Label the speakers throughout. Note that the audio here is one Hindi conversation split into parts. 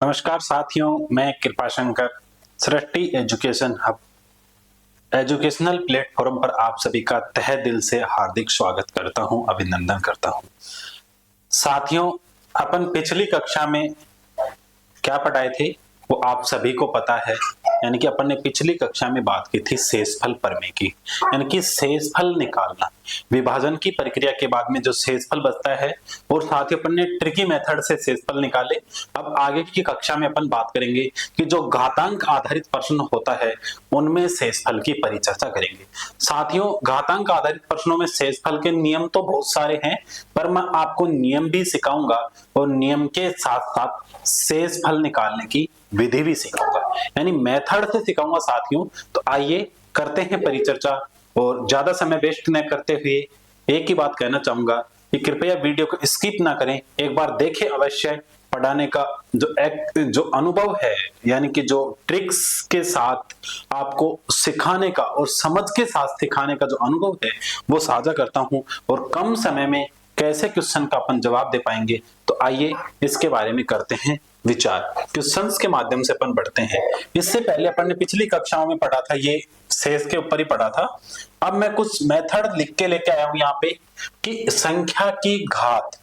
Speaker 1: नमस्कार साथियों, मैं कृपाशंकर सृष्टि एजुकेशन हब एजुकेशनल प्लेटफॉर्म पर आप सभी का तहे दिल से हार्दिक स्वागत करता हूं, अभिनंदन करता हूं। साथियों, अपन पिछली कक्षा में क्या पढ़ाए थे वो आप सभी को पता है। यानी कि अपन ने पिछली कक्षा में बात की थी शेषफल प्रमेय की, यानी कि शेषफल निकालना, विभाजन की प्रक्रिया के बाद में जो शेषफल बचता है, और साथ ही अपन ने ट्रिकी मेथड से शेषफल निकाले। अब आगे की कक्षा में अपन बात करेंगे कि जो घातांक आधारित प्रश्न होता है उनमें शेषफल की परिचर्चा करेंगे। साथियों, घातांक आधारित प्रश्नों में शेषफल के नियम तो बहुत सारे हैं, पर मैं आपको नियम भी सिखाऊंगा और नियम के साथ साथ शेषफल निकालने की विधि भी सिखाऊंगा, यानी मेथड से सिखाऊंगा साथियों। तो आइए करते हैं परिचर्चा, और ज्यादा समय वेस्ट न करते हुए एक ही बात कहना चाहूंगा कि कृपया वीडियो को स्किप ना करें, एक बार देखें अवश्य। पढ़ाने का जो अनुभव है, यानी कि जो ट्रिक्स के साथ आपको सिखाने का और समझ के साथ सिखाने का जो अनुभव है वो साझा करता हूं, और कम समय में कैसे क्वेश्चन का अपन जवाब दे पाएंगे। तो आइए इसके बारे में करते हैं विचार। क्वेश्चंस के माध्यम से अपन बढ़ते हैं। इससे पहले अपन ने पिछली कक्षाओं में पढ़ा था, ये शेष के ऊपर ही पढ़ा था। अब मैं कुछ मेथड लिख के लेके आया हूं यहाँ पे कि संख्या की घात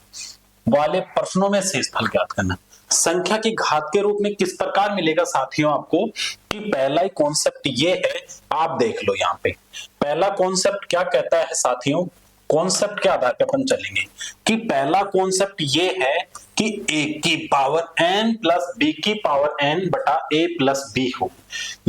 Speaker 1: वाले प्रश्नों में शेषफल ज्ञात करना। संख्या की घात के रूप में किस प्रकार मिलेगा साथियों आपको, कि पहला ही कॉन्सेप्ट ये है, आप देख लो यहाँ पे। पहला कॉन्सेप्ट क्या कहता है साथियों, कॉन्सेप्ट के आधार पर अपन चलेंगे कि पहला कॉन्सेप्ट ये है कि a की पावर n प्लस b की पावर n बटा a प्लस b हो,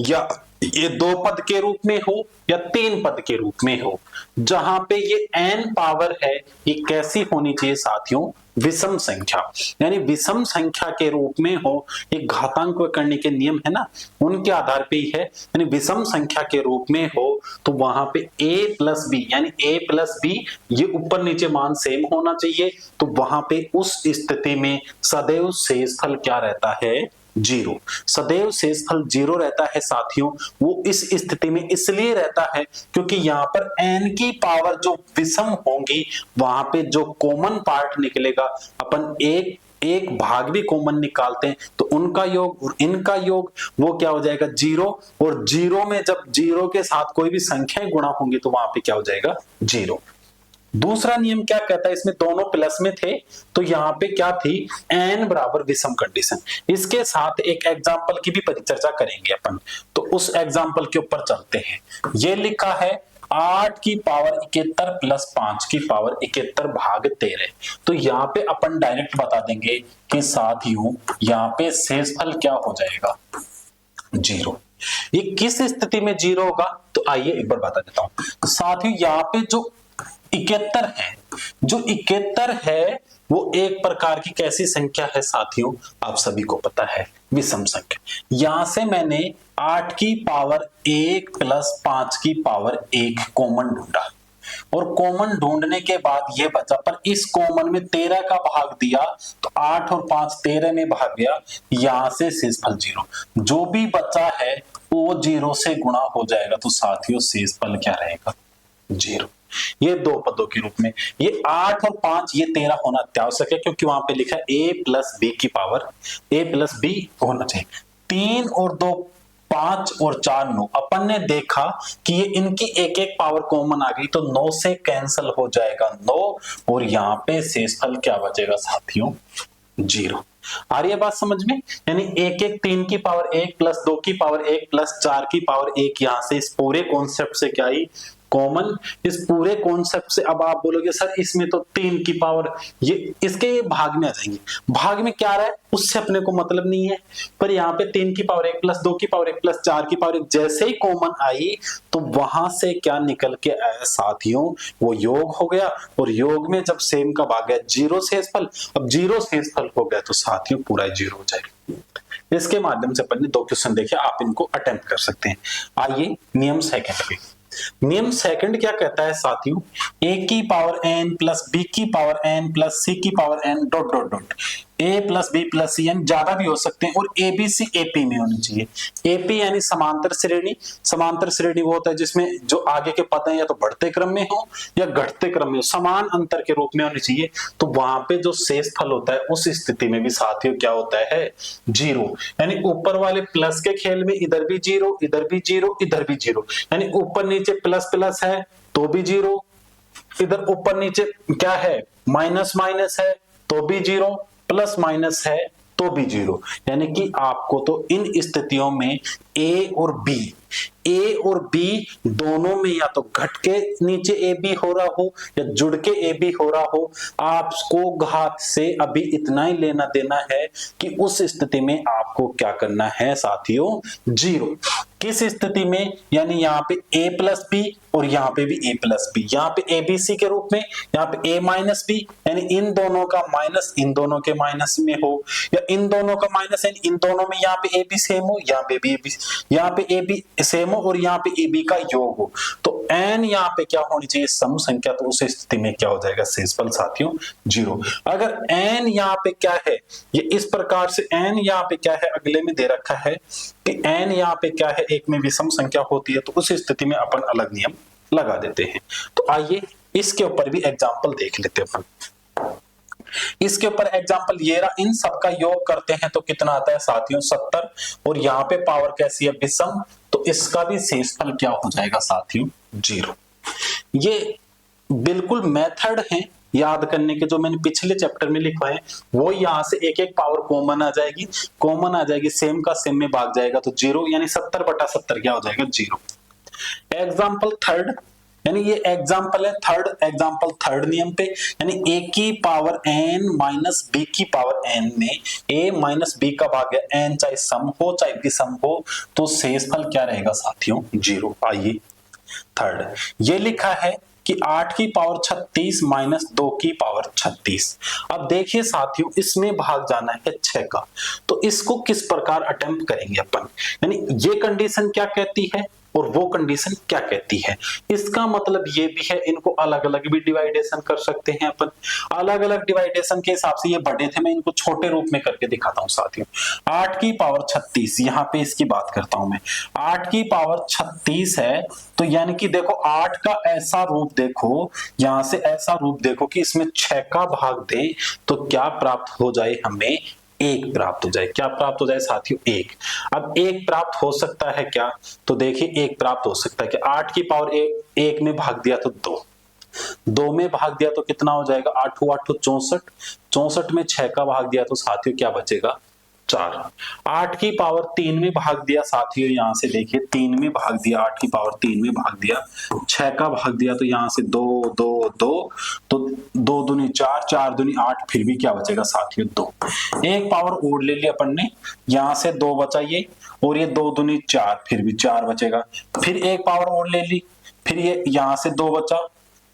Speaker 1: या ये दो पद के रूप में हो या तीन पद के रूप में हो। जहां पे ये n पावर है, ये कैसी होनी चाहिए साथियों, विषम संख्या, यानी विषम संख्या के रूप में हो। एक घातांक करने के नियम है ना, उनके आधार पे ही है, यानी विषम संख्या के रूप में हो तो वहां पे a प्लस बी, यानी a प्लस बी ये ऊपर नीचे मान सेम होना चाहिए। तो वहां पे उस स्थिति में सदैव शेषफल क्या रहता है, जीरो। सदैव शेषफल जीरो रहता है साथियों। वो इस स्थिति में इसलिए रहता है क्योंकि यहाँ पर n की पावर जो विषम होंगी, वहां पे जो कॉमन पार्ट निकलेगा, अपन एक भाग भी कॉमन निकालते हैं तो उनका योग और इनका योग वो क्या हो जाएगा, जीरो। और जीरो में जब जीरो के साथ कोई भी संख्याएं गुणा होंगी तो वहां पे क्या हो जाएगा, जीरो। दूसरा नियम क्या कहता है, इसमें दोनों प्लस में थे तो यहाँ पे क्या थी, n बराबर विषम कंडीशन। इसके साथ एक एग्जांपल की भी परिचर्चा करेंगे अपन, तो उस एग्जांपल के ऊपर चलते हैं। ये लिखा है 8 की पावर 71 प्लस 5 की पावर 71 भाग 13। तो यहाँ पे अपन डायरेक्ट बता देंगे कि साथियों यहाँ पे शेषफल क्या हो जाएगा, जीरो। ये किस स्थिति में जीरो होगा, तो आइए एक बार बता देता हूं साथियों। यहाँ पे जो 71 है, जो 71 है वो एक प्रकार की कैसी संख्या है साथियों, आप सभी को पता है, विषम संख्या। यहां से मैंने 8 की पावर 1 प्लस 5 की पावर 1 कॉमन ढूंढा, और कॉमन ढूंढने के बाद ये बचा, पर इस कॉमन में 13 का भाग दिया तो 8 और 5 13 में भाग गया, यहां से शेषफल जीरो। जो भी बचा है वो जीरो से गुणा हो जाएगा, तो साथियों शेषफल क्या रहेगा, जीरो। ये दो पदों के रूप में, ये 8 और 5 ये 13 होना अत्यावश्यक है क्योंकि वहां पे लिखा है a प्लस बी की पावर a प्लस बी होना चाहिए। 3 और 2 5 और 4 9। अपन ने देखा कि ये इनकी एक एक पावर कॉमन आ गई तो 9 से कैंसिल हो जाएगा 9, और यहाँ पे शेषफल क्या बचेगा साथियों, जीरो। आ रही है बात समझ में, यानी एक एक 3 की पावर 1 प्लस 2 की पावर 1 प्लस 4 की पावर 1, यहां से इस पूरे कॉन्सेप्ट से क्या आई, कॉमन। इस पूरे कॉन्सेप्ट से अब आप बोलोगे सर इसमें तो 3 की पावर, ये इसके भाग में आ जाएंगे, भाग में क्या रहा है उससे अपने को मतलब नहीं है। पर यहाँ पे 3 की पावर 1 प्लस 2 की पावर 1 प्लस 4 की पावर 1 जैसे ही कॉमन आई तो वहां से क्या निकल के आया साथियों, वो योग हो गया, और योग में जब सेम का भाग गया जीरो शेषफल। अब जीरो शेषफल हो गया तो साथियों पूरा जीरो हो जाएगा। इसके माध्यम से अपन ने दो क्वेश्चन देखे, आप इनको अटेम्प्ट कर सकते हैं। आइए नियम सेकंड पे। नियम सेकंड क्या कहता है साथियों, a की पावर n प्लस b की पावर n प्लस c की power n dot dot dot. A plus b plus c यानी ज्यादा भी हो सकते हैं, और ए बी सी एपी में होनी चाहिए। एपी यानी समांतर श्रेणी। समांतर श्रेणी वो होता है जिसमें जो आगे के पद हैं या तो बढ़ते क्रम में हो या घटते क्रम में हो, समान अंतर के रूप में होनी चाहिए। तो वहां पे जो शेष फल होता है उस स्थिति में भी साथियों क्या होता है, जीरो। यानी ऊपर वाले प्लस के खेल में इधर भी जीरो, इधर भी जीरो, इधर भी जीरो, यानी ऊपर नीचे प्लस प्लस है तो भी जीरो, इधर ऊपर नीचे क्या है, माइनस माइनस है तो भी जीरो, प्लस माइनस है तो भी जीरो। यानी कि आपको तो इन स्थितियों में ए और बी दोनों में या तो घट के नीचे ए बी हो रहा हो या जुड़ के ए बी हो रहा हो, आपको घात से अभी इतना ही लेना देना है कि उस स्थिति में आपको क्या करना है साथियों, जीरो। किस स्थिति में, यानी यहाँ पे a प्लस बी और यहाँ पे भी a प्लस बी, यहाँ पे ए बी सी के रूप में, यहाँ पे a माइनस बी, यानी इन दोनों का माइनस इन दोनों के माइनस में हो, या इन दोनों का माइनस यानी इन दोनों में यहाँ पे ए बी सेम हो, यहाँ पे भी यहाँ पे ए बी सेम हो और यहाँ पे ए बी का योग हो। तो n यहाँ पे क्या होनी चाहिए, सम संख्या। तो उस स्थिति में क्या हो जाएगा शेषफल साथियों, जीरो। अगर n यहाँ पे क्या है, ये इस प्रकार से n यहाँ पे क्या है, अगले में दे रखा है कि n यहाँ पे क्या है, एक में विषम संख्या होती है, तो उस स्थिति में अपन अलग नियम लगा देते हैं। तो आइए इसके ऊपर भी एग्जाम्पल देख लेते हैं अपन। इसके ऊपर एग्जाम्पल ये रहा, इन सब का योग करते हैं तो कितना आता है साथियों, 70, और यहाँ पे पावर कैसी है, विषम, तो इसका भी शेषफल क्या हो जाएगा साथियों, जीरो। ये बिल्कुल मेथड है याद करने के जो मैंने पिछले चैप्टर में लिखवाए, वो यहाँ से एक एक पावर कॉमन आ जाएगी, सेम का सेम में भाग जाएगा तो जीरो, यानी 70/70 क्या हो जाएगा, जीरो। एग्जाम्पल थर्ड, यानी ये एग्जाम्पल है थर्ड नियम पे, यानी a की पावर n माइनस b की पावर n में a माइनस b का भाग है n, चाहे सम हो चाहे विषम हो, तो शेषफल क्या रहेगा साथियों, जीरो। आइए थर्ड, ये लिखा है कि 8 की पावर 36 माइनस 2 की पावर 36। अब देखिए साथियों, इसमें भाग जाना है 6 का, तो इसको किस प्रकार अटेम्प्ट करेंगे अपन, यानी ये कंडीशन क्या कहती है और वो कंडीशन क्या कहती है। इसका मतलब ये भी है, इनको अलग अलग भी डिवाइडेशन कर सकते हैं अपन। अलग अलग डिवाइडेशन के हिसाब से ये बड़े थे, मैं इनको छोटे रूप में करके दिखाता हूं साथियों। 8 की पावर 36, यहाँ पे इसकी बात करता हूं मैं, 8 की पावर 36 है, तो यानी कि देखो 8 का ऐसा रूप देखो, यहां से ऐसा रूप देखो कि इसमें 6 का भाग दे तो क्या प्राप्त हो जाए, हमें 1 प्राप्त हो जाए। क्या प्राप्त हो जाए साथियों, 1। अब 1 प्राप्त हो सकता है क्या, तो देखिए 1 प्राप्त हो सकता है कि 8 की पावर 1 में भाग दिया तो 2 में भाग दिया तो कितना हो जाएगा, 8 8 64 में 6 का भाग दिया तो साथियों क्या बचेगा, 4। 8 की पावर 3 में भाग दिया साथियों, यहां से देखिए 3 में भाग दिया, 8 की पावर 3 में भाग दिया, 6 का भाग दिया तो यहां से 2 2 2, तो 2 दूनी 4, 4 दूनी 8, फिर भी क्या बचेगा साथियों, 2। एक पावर और ले लिया अपन ने, यहां से 2 बचा ये, और ये 2 दूनी 4, फिर भी 4 बचेगा। फिर एक पावर और ले ली, फिर ये यहां से 2 बचा,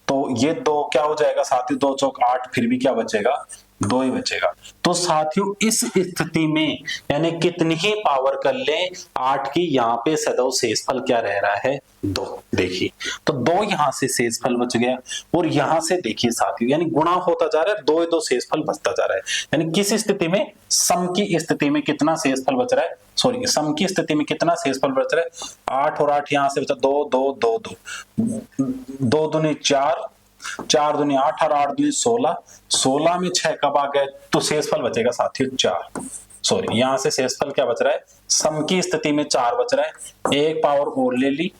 Speaker 1: तो ये 2 क्या हो जाएगा साथियों, 2 चौक 8, फिर भी क्या बचेगा, 2 ही बचेगा। तो साथियों इस स्थिति में यानी कितनी ही पावर कर ले 8 की, यहाँ पे सदैव शेषफल क्या रह रहा है, 2। देखिए तो 2 यहाँ से शेषफल बच गया, और यहाँ से देखिए साथियों यानी गुणा होता जा रहा है, 2 शेषफल बचता जा रहा है। यानी किस स्थिति में, सम की स्थिति में कितना शेषफल बच रहा है, सॉरी सम की स्थिति में कितना शेषफल बच रहा है, 8 और 8 यहाँ से बचा 2 2 2 2, 2 दूनी 4, 4 दूनी 8 और 8 दूनी 16, 16 में 6 का भाग है तो शेषफल बचेगा साथियों 4। सॉरी यहां से शेषफल क्या बच रहा है, सम की स्थिति में 4 बच रहा है। एक पावर और ले ली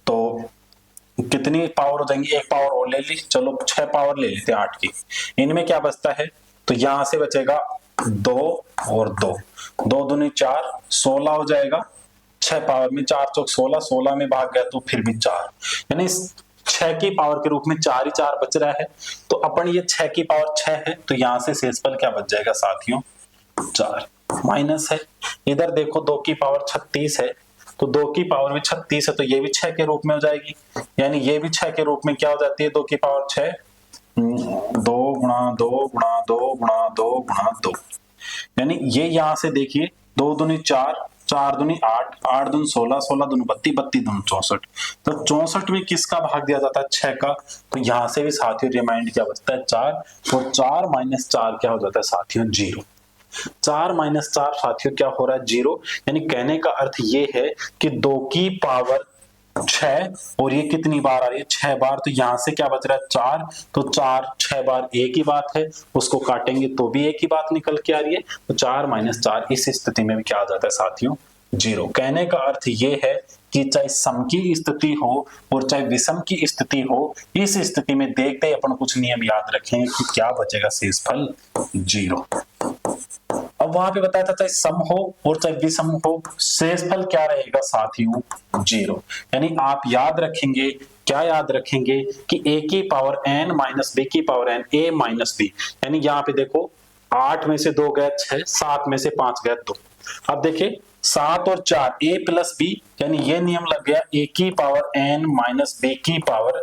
Speaker 1: तो कितनी पावर हो जाएंगी, एक पावर और ले ली, चलो 6 पावर ले लेते हैं 8 की, इनमें क्या बचता है, तो यहां से बचेगा 2 और 2, 2 दूनी 4, 16 हो जाएगा, 6 पावर में 4 चौक 16, 16 में भाग गया तो फिर भी 4, यानी 6 की पावर के रूप में 4 ही 4 बच रहा है। तो अपन ये 6 की पावर 6 है, तो यहां से शेषफल क्या बच जाएगा साथियों, 4। माइनस है, इधर देखो 2 की पावर 36 है, तो 2 की पावर में 36 है, तो ये भी 6 के रूप में हो जाएगी, यानी ये भी 6 के रूप में क्या हो जाती है, 2 की पावर 6, 2 गुणा 2 गुणा 2 गुणा 2 गुणा 2, यानी ये यहां से देखिए 2 दूनी 4, 4 दूनी 8, 8 दूनी 16, 16 दूनी 32, 32 दूनी 64, तो 64 में किसका भाग दिया जाता है, 6 का, तो यहां से भी साथियों रिमाइंड क्या बचता है, 4, और 4 माइनस 4 क्या हो जाता है साथियों, 0। 4 माइनस 4 साथियों क्या हो रहा है 0, यानी कहने का अर्थ ये है कि 2 की पावर 6 और ये कितनी बार आ रही है 6 बार, तो यहां से क्या बच रहा है 4, तो 4 6 बार एक ही बात है, उसको काटेंगे तो भी एक ही बात निकल के आ रही है, तो 4 माइनस 4 इस स्थिति में भी क्या आ जाता है साथियों 0। कहने का अर्थ ये है कि चाहे सम की स्थिति हो और चाहे विषम की स्थिति हो, इस स्थिति में देखते ही अपन कुछ नियम याद रखेंगे कि क्या बचेगा शेषफल 0। अब वहां पे बताया था चाहे सम हो और चाहे विषम हो, शेषफल क्या रहेगा साथियों 0। यानी आप याद रखेंगे, क्या याद रखेंगे कि a की पावर n माइनस b की power n a minus b, यानी यहाँ पे देखो 8 में से 2 गए 6, 7 में से 5 गए 2। अब देखिए 7 और 4 a प्लस b, यानी ये नियम लग गया a की पावर n माइनस b की पावर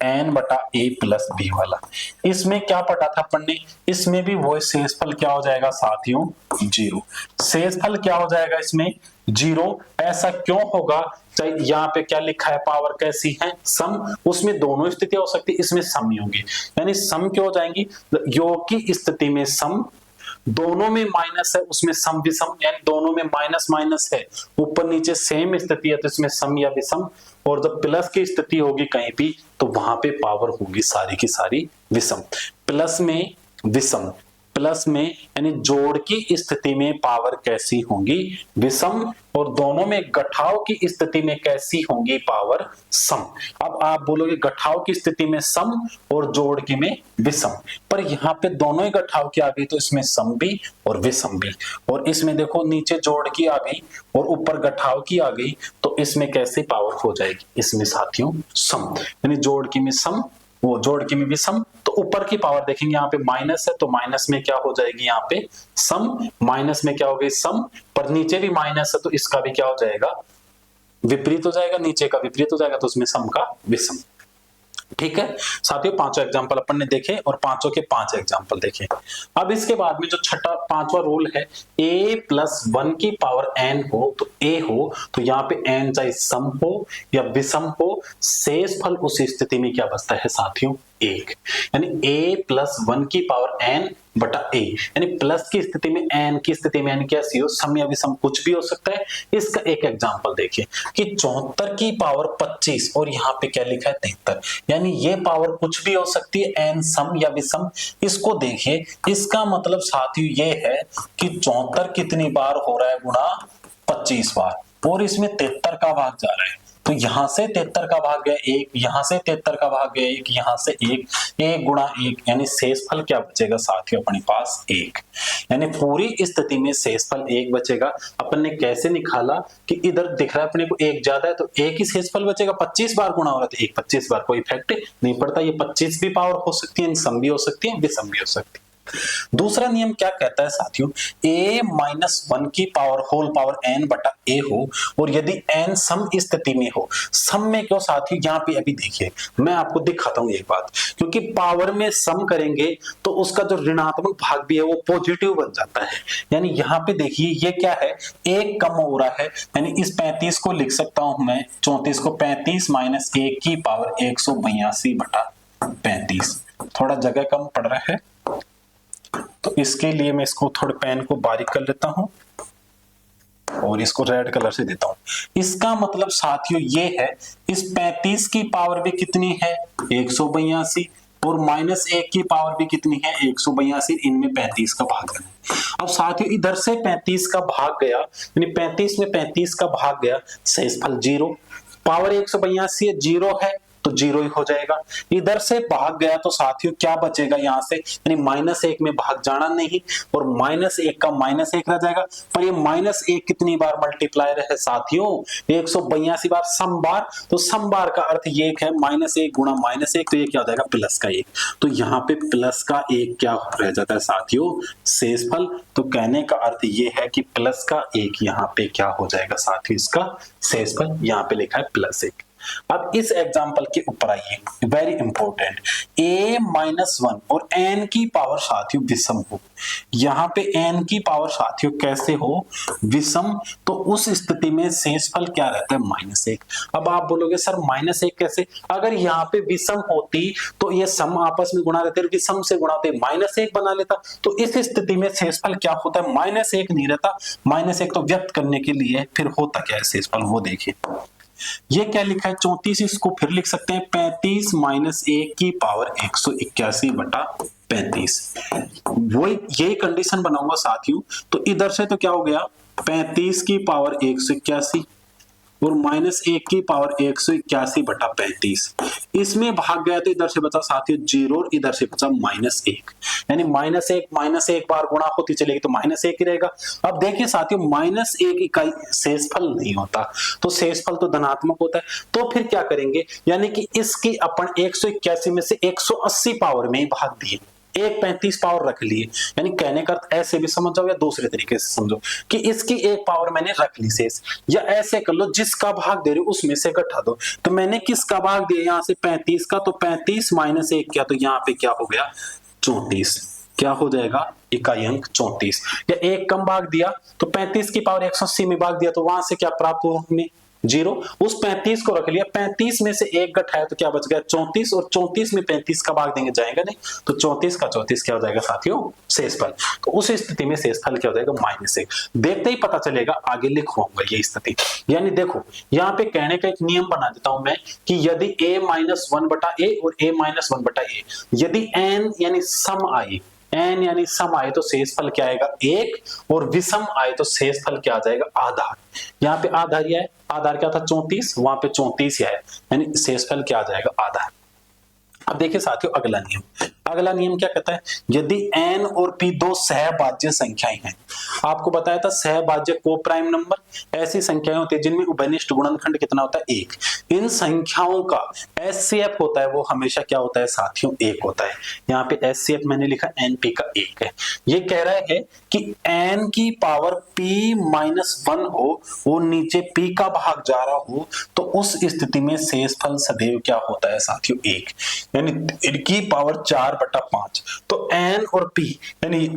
Speaker 1: n बटा a प्लस b वाला। इसमें क्या पढ़ा था अपन ने, इसमें भी वो शेषफल क्या हो जाएगा साथियों 0। शेषफल क्या हो जाएगा इसमें 0। ऐसा क्यों होगा, चाहे यहाँ पे क्या लिखा है पावर कैसी है सम, उसमें दोनों स्थितियां हो सकती है, इसमें सम ही होगी, यानी सम क्यों हो जाएंगी, योग की स्थिति में सम, दोनों में माइनस है उसमें सम विषम, यानी दोनों में माइनस माइनस है, ऊपर नीचे सेम स्थिति है तो इसमें सम या विषम, और जब प्लस की स्थिति होगी कहीं भी तो वहां पे पावर होगी सारी की सारी विषम। प्लस में विषम, प्लस में यानी जोड़ की स्थिति में पावर कैसी होंगी विषम, और दोनों में गठाव की स्थिति में कैसी होंगी पावर सम। अब आप बोलोगे गठाव की स्थिति में सम और जोड़ की में विषम, पर यहाँ पे दोनों ही गठाव की आ गई तो इसमें सम भी और विषम भी, और इसमें देखो नीचे जोड़ की आ गई और ऊपर गठाव की आ गई, तो इसमें कैसे पावर हो जाएगी, इसमें साथियों सम, यानी जोड़ की में सम, वो जोड़ की में विषम, तो ऊपर की पावर देखेंगे यहाँ पे माइनस है तो माइनस में क्या हो जाएगी यहाँ पे सम, माइनस में क्या हो गई सम, पर नीचे भी माइनस है तो इसका भी क्या हो जाएगा विपरीत हो जाएगा, नीचे का विपरीत हो जाएगा तो उसमें सम का विषम। ठीक है साथियों, पांचों एग्जांपल अपन ने देखे और पांचों के 5 एग्जांपल देखे। अब इसके बाद में जो छठा 5वां रूल है, a प्लस 1 की पावर n हो तो a हो, तो यहाँ पे n चाहे सम हो या विषम हो, शेषफल उस स्थिति में क्या बचता है साथियों 1, यानी a प्लस 1 की पावर n बटा a, यानी प्लस की स्थिति में n की स्थिति में n कैसी हो, सम या विषम कुछ भी हो सकता है। इसका एक एग्जांपल देखिए कि 74 की पावर 25 और यहाँ पे क्या लिखा है 73, यानी ये पावर कुछ भी हो सकती है n सम या विषम। इसको देखिए, इसका मतलब साथियों ये है कि 74 कितनी बार हो रहा है गुणा 25 बार, और इसमें 73 का भाग जा रहा है, तो यहां से 73 का भाग गया 1, यहां से 73 का भाग गया 1, यहां से 1 गुणा 1, यानी शेषफल क्या बचेगा साथियों अपने पास 1, यानी पूरी स्थिति में शेषफल 1 बचेगा। अपन ने कैसे निकाला कि इधर दिख रहा है अपने को 1 ज्यादा है तो 1 ही शेषफल बचेगा, 25 बार गुणा हो रहा है तो 1 25 बार, कोई इफेक्ट नहीं पड़ता, ये 25 भी पावर हो सकती है, सम भी हो सकती है, विषम भी हो सकती है। दूसरा नियम क्या कहता है साथियों, a माइनस 1 की पावर होल पावर n बटा a हो, और यदि n सम स्थिति में हो, सम में क्यों साथियों, यहाँ पे अभी देखिए मैं आपको दिखाता हूं एक बात, क्योंकि पावर में सम करेंगे तो उसका जो ऋणात्मक भाग भी है वो पॉजिटिव बन जाता है, यानी यहाँ पे देखिए ये क्या है 1 कम हो रहा है, यानी इस 35 को लिख सकता हूं मैं 34 को 35 माइनस 1 की पावर 182 बटा 35, थोड़ा जगह कम पड़ रहा है तो इसके लिए मैं इसको थोड़े पेन को बारीक कर लेता हूं और इसको रेड कलर से देता हूं। इसका मतलब साथियों ये है, इस 35 की पावर भी कितनी है 182, और माइनस 1 की पावर भी कितनी है 182, इनमें 35 का भाग है। अब साथियों इधर से 35 का भाग गया, यानी 35 में 35 का भाग गया, शेषफल 0, पावर 182 है 0 है तो 0 ही हो जाएगा। इधर से भाग गया तो साथियों क्या बचेगा यहाँ से, यानी -1 में भाग जाना नहीं, और -1 का -1 रह जाएगा, पर ये -1 कितनी बार मल्टीप्लायर है साथियों 182 बार, सम बार, तो सम बार का अर्थ ये है -1 गुणा -1, तो ये क्या हो जाएगा प्लस का 1, तो यहाँ पे प्लस का 1 क्या रह जाता है साथियों शेषफल। तो कहने का अर्थ ये है कि प्लस का 1 यहाँ पे क्या हो जाएगा साथियों इसका शेषफल, यहाँ पे लिखा है +1। अब इस एग्जांपल के ऊपर आइए, वेरी इंपॉर्टेंट, a-1 और n की पावर साथियों विषम हो। यहां पे n की पावर साथियों कैसे हो, विषम, तो उस स्थिति में शेषफल क्या रहता है, -1। अब आप बोलोगे सर -1 कैसे, अगर यहाँ पे विषम होती तो ये सम आपस में गुणा रहते, विषम से गुणा होते -1 बना लेता, तो इस स्थिति में शेषफल क्या होता है, -1 नहीं रहता। -1 तो व्यक्त करने के लिए फिर होता क्या है शेषफल, वो देखिए। ये क्या लिखा है 34, इसको फिर लिख सकते हैं 35 - 1 की पावर 181/35। वो यही कंडीशन बनाऊंगा साथियों, तो इधर से तो क्या हो गया 35 की पावर 181 और -1 की पावर 181/35। इसमें भाग गया तो इधर से बचा साथियों 0 और इधर से बचा -1, यानी -1 बार गुणा होती चलेगी तो -1 ही रहेगा। अब देखिए साथियों -1 इकाई शेषफल नहीं होता, तो शेषफल तो धनात्मक होता है, तो फिर क्या करेंगे, यानी कि इसकी अपन 181 में से 180 पावर में ही भाग दिए, 1/35 पावर रख लिए, यानी कहने का अर्थ ऐसे भी समझ जाओ या दूसरे तरीके से समझो कि इसकी 1 पावर मैंने रख ली शेष, या ऐसे कर लो जिसका भाग दे रहे हो उसमें से घटा दो। तो मैंने किसका भाग दिया यहाँ से 35 का, तो 35 - 1 किया तो यहाँ पे क्या हो गया 34, क्या हो जाएगा इकाई अंक 34। या एक कम भाग दिया तो 35 की पावर 180 में भाग दिया तो वहां से क्या प्राप्त हुआ हमें 0, उस 35 को रख लिया, 35 में से 1 घटाया तो क्या बच गया 34, और 34 में 35 का भाग देंगे जाएगा नहीं, तो 34 का 34 क्या हो जाएगा साथियों शेषफल। तो उस स्थिति में शेषफल क्या हो जाएगा -1। देखते ही पता चलेगा, आगे लिखवाऊंगा ये स्थिति। यानी देखो यहाँ पे कहने का एक नियम बना देता हूं मैं कि यदि a-1/a और a-1/a यदि n यानी सम आए, n यानी सम आए तो शेषफल क्या आएगा 1, और विषम आए तो शेषफल क्या आ जाएगा आधार। यहाँ पे आधार ही है, आधार क्या था 34, वहां पे 34 ही है, यानी शेषफल क्या आ जाएगा आधार। अब देखिए साथियों अगला नियम, अगला नियम क्या कहता है, यदि n और p दो सहभाज्य संख्याएं हैं, आपको बताया था सहभाज्य को प्राइम नंबर, ऐसी संख्याएं होती है जिनमें उभयनिष्ठ गुणनखंड कितना होता है 1। इन संख्याओं का एचसीएफ होता है वो हमेशा क्या होता है साथियों 1 होता है। यहाँ पे एचसीएफ मैंने लिखा np का 1 है। ये कह रहा है कि n की पावर p - 1 हो, वो नीचे p का भाग जा रहा हो, तो उस स्थिति में शेषफल सदैव क्या होता है साथियों 1, यानी इनकी पावर 4/5। तो n और p यानी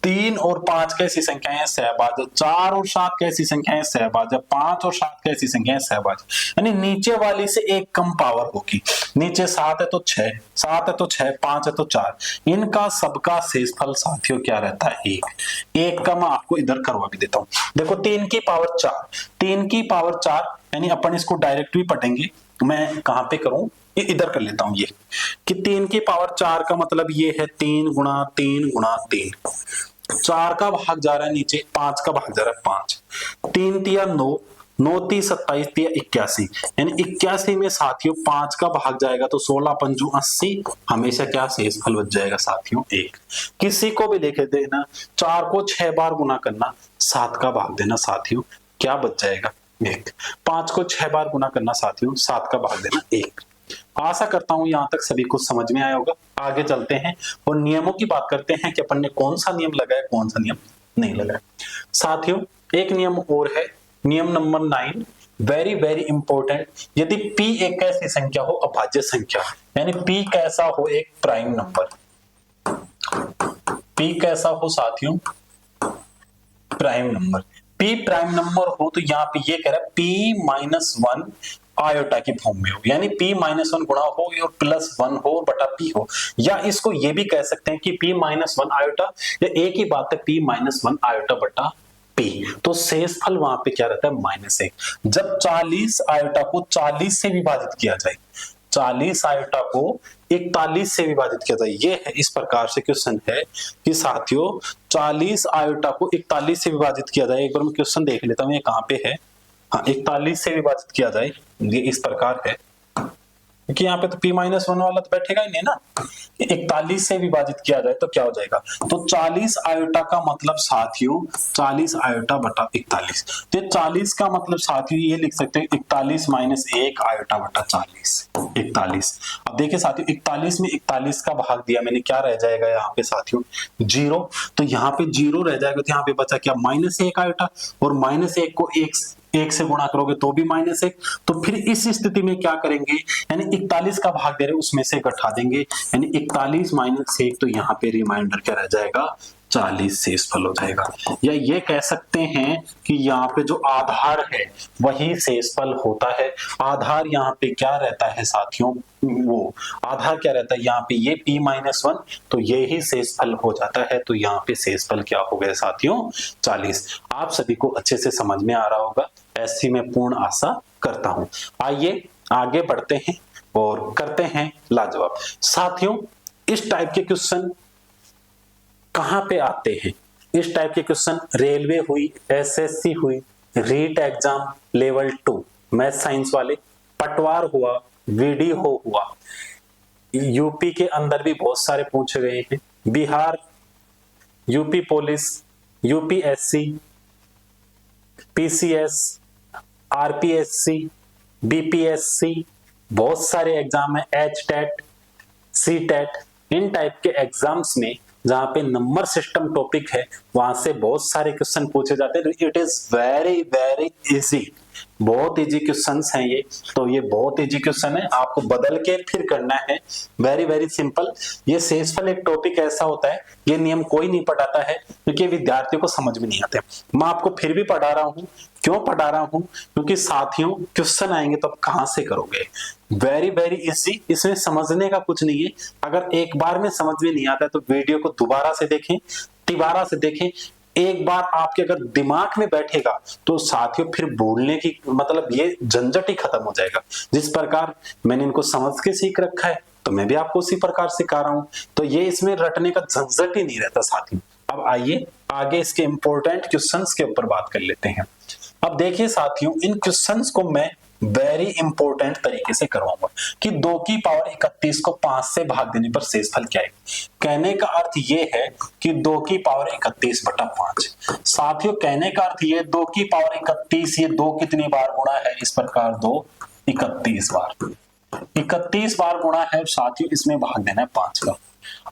Speaker 1: 3 और 5 कैसी संख्याएं हैं सहभाज्य, 4 और 7 कैसी संख्याएं हैं सहभाज्य, 5 और 7 कैसी संख्याएं हैं सहभाज्य, यानी नीचे वाली से एक कम पावर होगी। नीचे 7 है तो 6, 7 है तो 6, 5 है तो 4, इनका सबका शेषफल साथियों क्या रहता है 1। एक का मैं आपको इधर करवा भी देता हूं, देखो 3 की पावर 4, 3 की पावर 4 यानी अपन इसको डायरेक्ट भी पढ़ेंगे, मैं कहां पे करूं, ये इधर कर लेता हूं, ये कि 3 की पावर 4 का मतलब ये है 3 गुणा 3 गुणा 3, 4 का भाग जा रहा है नीचे, 5 का भाग जा रहा है 5, 3 तिया 9, 9 ती 27 तिया 81, यानी 81 में साथियों 5 का भाग जाएगा तो 16 पंजू 80, हमेशा क्या शेषफल बच जाएगा साथियों 1। किसी को भी लेके देना, 4 को 6 बार गुना करना, 7 का भाग देना साथियों, क्या बच जाएगा 1। 5 को 6 बार गुना करना साथियों, 7 का भाग देना 1। आशा करता हूं यहां तक सभी को समझ में आया होगा। आगे चलते हैं और नियमों की बात करते हैं कि अपन ने कौन सा नियम लगाया, कौन सा नियम नहीं लगाया। साथियों एक नियम और है, नियम नंबर 9, वेरी वेरी इंपॉर्टेंट। यदि p एक ऐसी संख्या हो अभाज्य संख्या, यानी p कैसा हो एक प्राइम नंबर, p कैसा हो साथियों prime number, p prime number हो तो यहाँ पे ये कह रहा है p - 1 आयोटा की फॉर्म में हो, यानी p - 1 गुणा हो और +1 हो बटा p हो, या इसको ये भी कह सकते हैं कि p - 1 आयोटा, या एक ही बात है p - 1 आयोटा बटा p। तो शेषफल वहां पे क्या रहता है -1। जब 40 आयोटा को 40 से विभाजित किया जाए, 40 आयोटा को 41 से विभाजित किया जाए, ये है इस प्रकार से क्वेश्चन है कि साथियों 40 आयोटा को 41 से विभाजित किया जाए। एक बार मैं क्वेश्चन देख लेता हूं ये कहां पे है, हाँ 41 से विभाजित किया जाए, ये इस प्रकार है, क्योंकि यहाँ पे तो p - 1 वाला तो बैठेगा ही नहीं ना, 41 से विभाजित किया जाए तो क्या हो जाएगा, तो 40 आयोटा का मतलब साथियों 40 आयोटा बटा 41, तो 40 का मतलब साथियों ये लिख सकते हैं 41 - 1 आयोटा बटा 40, 41। अब देखिए साथियों 41 में 41 का भाग दिया मैंने, क्या रह जाएगा यहाँ पे साथियों 0, तो यहाँ पे 0 रह जाएगा, तो यहाँ पे बचा क्या -1 आयोटा, और -1 को 1 से गुणा करोगे तो भी -1। तो फिर इस स्थिति में क्या करेंगे, यानी 41 का भाग दे रहे उसमें से घटा देंगे, यानी 41 - 1, तो यहाँ पे रिमाइंडर क्या रह जाएगा, 40 शेषफल हो जाएगा। या ये कह सकते हैं कि यहाँ पे जो आधार है वही शेषफल होता है। आधार यहाँ पे क्या रहता है साथियों, वो आधार क्या रहता है यहाँ पे, ये p-1, तो ये ही शेषफल हो जाता है। तो यहाँ पे शेषफल क्या हो गया साथियों, 40। आप सभी को अच्छे से समझ में आ रहा होगा, ऐसी मैं पूर्ण आशा करता हूं। आइए आगे बढ़ते हैं और करते हैं लाजवाब। साथियों, इस टाइप के क्वेश्चन कहां पे आते हैं, इस टाइप के क्वेश्चन रेलवे हुई, एसएससी हुई, REET exam level 2 math science वाले, पटवार हुआ, वीडीओ हुआ, यूपी के अंदर भी बहुत सारे पूछे गए हैं, Bihar, UP police, UPSC, PCS, RPSC, BPSC, बहुत सारे एग्जाम है, एचटेट, सीटेट, इन टाइप के एग्जाम्स में जहां पे नंबर सिस्टम टॉपिक है वहां से बहुत सारे क्वेश्चन पूछे जाते हैं। It is very very easy, बहुत इजी क्वेश्चंस हैं ये। तो ये बहुत इजी क्वेश्चन है, आपको बदल के फिर करना है, वेरी वेरी सिंपल। ये शेषफल एक टॉपिक ऐसा होता है, ये नियम कोई नहीं पढ़ाता है क्योंकि विद्यार्थियों को समझ में नहीं आते। मैं आपको फिर भी पढ़ा रहा हूं, क्यों पढ़ा रहा हूं, क्योंकि साथियों क्वेश्चन आएंगे तो आप कहां से करोगे। वेरी वेरी इजी, इसमें समझने का कुछ नहीं है। अगर एक बार में समझ में नहीं आता है तो वीडियो को दोबारा से देखें, तिबारा से देखें। एक बार आपके अगर दिमाग में बैठेगा तो साथियों फिर भूलने की मतलब ये झंझट ही खत्म हो जाएगा। जिस प्रकार मैंने इनको समझ के सीख रखा है तो मैं भी आपको उसी प्रकार सिखा रहा हूं, तो ये इसमें रटने का झंझट ही नहीं रहता साथियों। अब आइए आगे इसके इंपॉर्टेंट क्वेश्चंस के ऊपर बात कर लेते हैं। अब देखिए साथियों, इन क्वेश्चंस को मैं वेरी इंपॉर्टेंट तरीके से करवाऊंगा कि 2 की पावर 31 को 5 से भाग देने पर शेषफल क्या है। कहने का अर्थ ये है कि 2 की पावर 31/5। साथियों कहने का अर्थ ये 2 की पावर 31, ये 2 कितनी बार गुणा है, इस प्रकार 2 31 बार, 31 बार गुणा है साथियों, इसमें भाग देना है 5 का।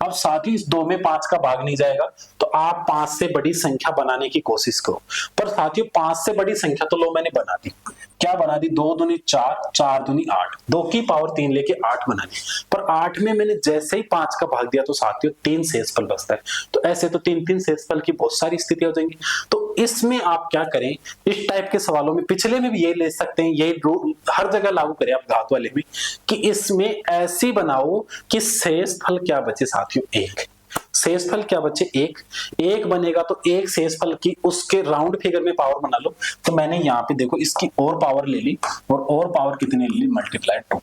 Speaker 1: अब साथियों इस 2 में 5 का भाग नहीं जाएगा तो आप 5 से बड़ी संख्या बनाने की कोशिश करो। पर साथियों 5 से बड़ी संख्या तो लो मैंने बना दी, क्या बना दी, 2 दूनी 4, 4 दूनी 8, 2 की पावर 3 लेके 8 बना दी। पर 8 में मैंने जैसे ही 5 का भाग दिया तो साथियों 3 शेषफल बचता है। तो ऐसे तो 3 शेषफल की बहुत सारी स्थितियां हो जाएंगी। तो इसमें आप क्या करें, इस टाइप के सवालों में, पिछले में भी ये ले सकते हैं, यही रूल हर जगह लागू करें आप घात वाले में, कि इसमें ऐसी बनाओ कि शेषफल क्या बचे साथियों, 1। शेषफल क्या बचे, 1 बनेगा तो 1 शेषफल की उसके राउंड फिगर में पावर बना लो। तो मैंने यहाँ पे देखो इसकी और पावर ले ली, और पावर कितनी ले ली, मल्टीप्लाई 2,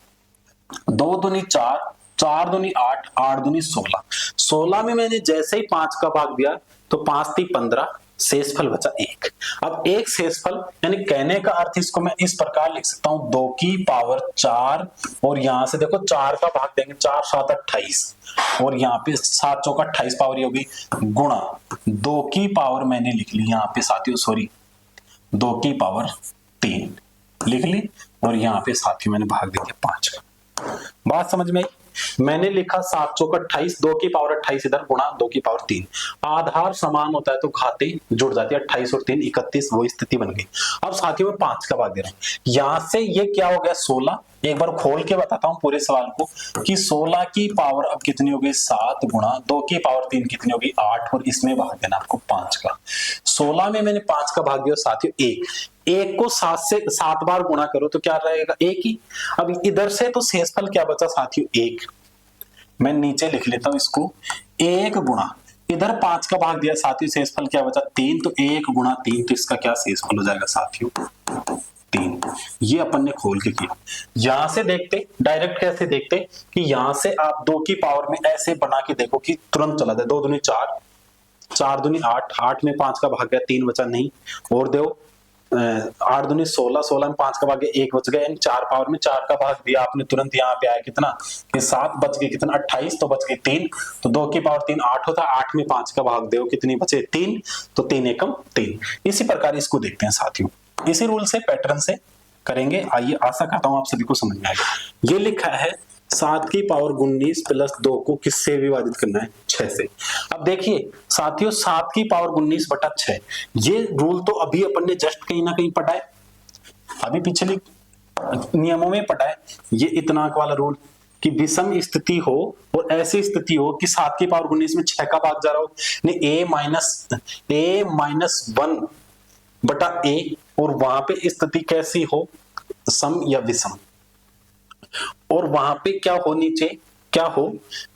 Speaker 1: 2 दूनी 4, 4 दूनी 8, 8 दूनी 16, 16 में मैंने जैसे ही 5 का भाग दिया तो 5 × 3 = 15, शेषफल बचा 1। अब 1 शेषफल, यानी कहने का अर्थ इसको मैं इस प्रकार लिख सकता हूं, 2 की पावर 4, और यहां से देखो 4 का भाग देंगे, 4 × 7 = 28, और यहाँ पे 7 × 4 = 28 पावर ये होगी, गुणा 2 की पावर मैंने लिख ली यहाँ पे साथियों, सॉरी 2 की पावर 3 लिख ली, और यहाँ पे साथियों मैंने भाग दिया 5 का। बात समझ में आई। मैंने लिखा 7 × 4 = 28, 2 की पावर 28 इधर, गुणा 2 की पावर 3। आधार समान होता है तो घातें जुड़ जाती है, 28 और 3 31, वो स्थिति बन गई। अब साथियों में 5 का भाग दे रहा हूं, यहां से ये क्या हो गया, 16। एक बार खोल के बताता हूं पूरे सवाल को कि 16 की पावर अब कितनी हो गई, 7, गुणा 2 की पावर 3 कितनी होगी, 8, और इसमें भाग देना आपको 5 का। 16 में मैंने 5 का भाग दिया साथियों 1 को 7 से 7 बार गुणा करो तो क्या रहेगा, 1 ही। अब इधर से तो शेषफल क्या बचा साथियों, 1। मैं नीचे लिख लेता हूं इसको, 1 गुणा इधर 5 का भाग दिया साथियों, शेषफल क्या बचा, 3, तो 1 × 3, तो इसका क्या शेषफल हो जाएगा साथियों, 3। ये अपन ने खोल के किया। यहां से देखते डायरेक्ट कैसे देखते कि यहां से आप 2 की पावर में ऐसे बना के देखो कि तुरंत चला जाए, 2 दूनी 4, 4 दूनी 8, 8 में 5 का भाग गया, 3 बचा नहीं, और दो 8 दूनी 16, 16 में 5 का भाग गया, 1 बच गया, यानी 4 पावर में 4 का भाग दिया आपने, तुरंत यहाँ पे आया कितना, कि 7 बच गए, कितना 28, तो बच गए 3, तो 2 की पावर 3 8 होता है, 8 में 5 का भाग दो, कितनी बचे 3, तो 3 एकम 3। इसी प्रकार इसको देखते हैं साथियों, इसी रूल से पैटर्न से करेंगे। आइए, आशा करता हूं आप सभी को समझ में आएगा। ये लिखा है 7 की पावर 19 प्लस 2 को किससे विभाजित करना है, 6 से। अब देखिए साथियों 7 की पावर 19/6, ये रूल तो अभी अपन ने जस्ट कहीं ना कहीं पढ़ा है, अभी पिछले नियमों में पढ़ा है ये इतनाक वाला रूल कि विषम स्थिति हो और ऐसी स्थिति हो कि 7 की पावर 19 में 6 का भाग जा रहा हो, नहीं a माइनस 1 बटा a, और वहां पे स्थिति कैसी हो, सम या विषम, और वहां पे क्या हो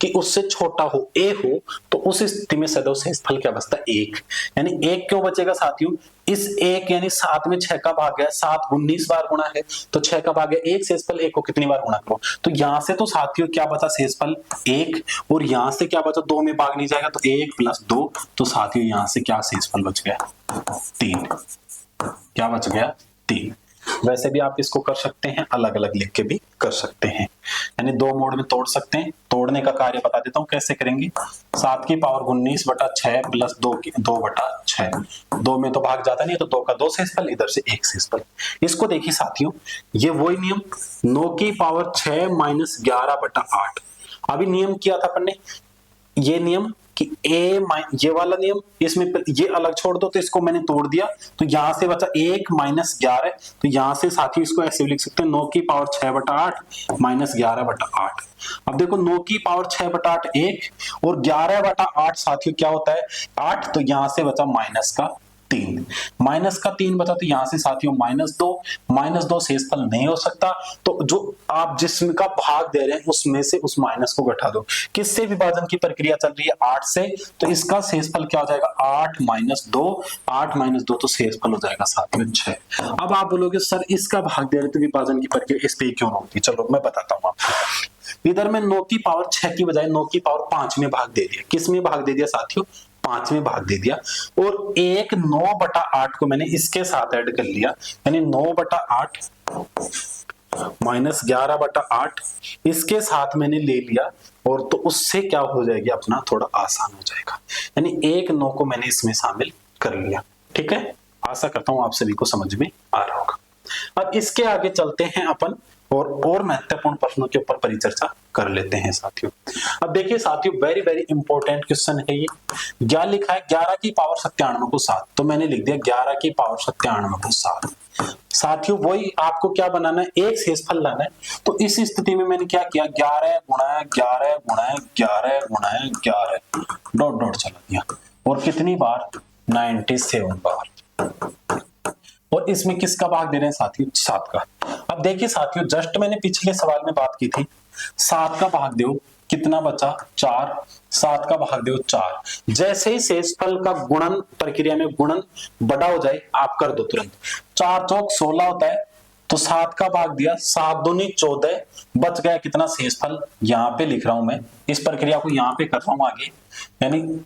Speaker 1: कि उससे छोटा हो, a हो, तो उस स्थिति में सदैव शेषफल क्या बचता है, 1। यानी 1 क्यों बचेगा साथियों, इस 1 यानी 7 में 6 का भाग है, 7 19 बार गुणा है तो 6 का भाग है 1, शेषफल 1 को कितनी बार गुणा करो, तो यहां से तो साथियों क्या बचा, शेषफल 1, और यहां से क्या बचा, 2 में भाग नहीं जाएगा तो 1 + 2, तो साथियों यहां से क्या शेषफल बच गया, 3। क्या बच गया, 3। वैसे भी आप इसको कर सकते हैं, अलग अलग लिख के भी कर सकते हैं, यानी 2 मोड में तोड़ सकते हैं। तोड़ने का कार्य बता देता हूं कैसे करेंगे। 7 की पावर 19 बटा 6 प्लस 2 बटा 6, 2 में तो भाग जाता नहीं, तो 2 का 2 शेषफल, इधर से 1 शेषफल। इसको देखिए साथियों, ये वही नियम 9 की पावर 6 माइनस 11 बटा 8। अभी नियम किया था अपन ने, ये नियम कि ये वाला नियम, इसमें ये अलग छोड़ दो, तो इसको मैंने तोड़ दिया, तो यहां से बचा 1 माइनस 11, तो यहां से साथियों इसको ऐसे लिख सकते हैं 9 की पावर 6 बटा 8 माइनस 11 बटा 8। अब देखो 9 की पावर 6 बटा 8 1, और 11 बटा 8 साथियों क्या होता है 8, तो यहां से बचा माइनस का 3 बचा, तो यहां से साथियों -2 शेषफल नहीं हो सकता, तो जो आप जिसमें का भाग दे रहे हैं उसमें से उस माइनस को घटा दो। किससे विभाजन की प्रक्रिया चल रही है, 8 से, तो इसका शेषफल क्या हो जाएगा 8 - 2 तो शेषफल हो जाएगा साथियों 6। अब आप बोलोगे सर इसका भाग दे रहे तो विभाजन की प्रक्रिया इस पे क्यों होती, चलो मैं बताता हूं आपको। इधर में 9 की पावर 6 की बजाय 9 की पावर 5 में भाग दे दिया। किस में भाग दे दिया साथियों, 5 में भाग दे दिया, और एक 9 बटा 8 को मैंने इसके साथ ऐड कर लिया, यानी 9 बटा 8 माइनस 11 बटा 8 इसके साथ मैंने ले लिया, और तो उससे क्या हो जाएगी अपना थोड़ा आसान हो जाएगा, यानी एक 9 को मैंने इसमें शामिल कर लिया। ठीक है, आशा करता हूं आप सभी को समझ में आ रहा होगा। अब इसके आगे चलते हैं अपन और महत्वपूर्ण प्रश्नों के ऊपर परिचर्चा कर लेते हैं साथियों। अब देखिए साथियों, वेरी वेरी इंपॉर्टेंट क्वेश्चन है ये। क्या लिखा है, 11 की पावर 97 को 7, तो मैंने लिख दिया 11 की पावर 97 को 7। साथियों वही आपको क्या बनाना है, एक शेषफल लाना है, तो इस स्थिति में मैंने क्या किया, 11 गुणा 11 गुणा 11 गुणा 11 डॉट डॉट चला दिया, और कितनी बार 97 बार, और इसमें किसका भाग दे रहे हैं साथियों, 7 का। अब देखिए साथियों, जस्ट मैंने पिछले सवाल में बात की थी, 7 का भाग दो, कितना बचा 4, 7 का भाग दो 4। जैसे ही शेषफल का गुणन प्रक्रिया में गुणन बड़ा हो जाए आप कर दो तुरंत, 4 चौक 16 होता है, तो 7 का भाग दिया, 7 दूनी 14, बच गया कितना शेषफल, यहां पे लिख रहा हूं मैं, इस प्रक्रिया को यहां पे कर रहा हूं आगे, यानी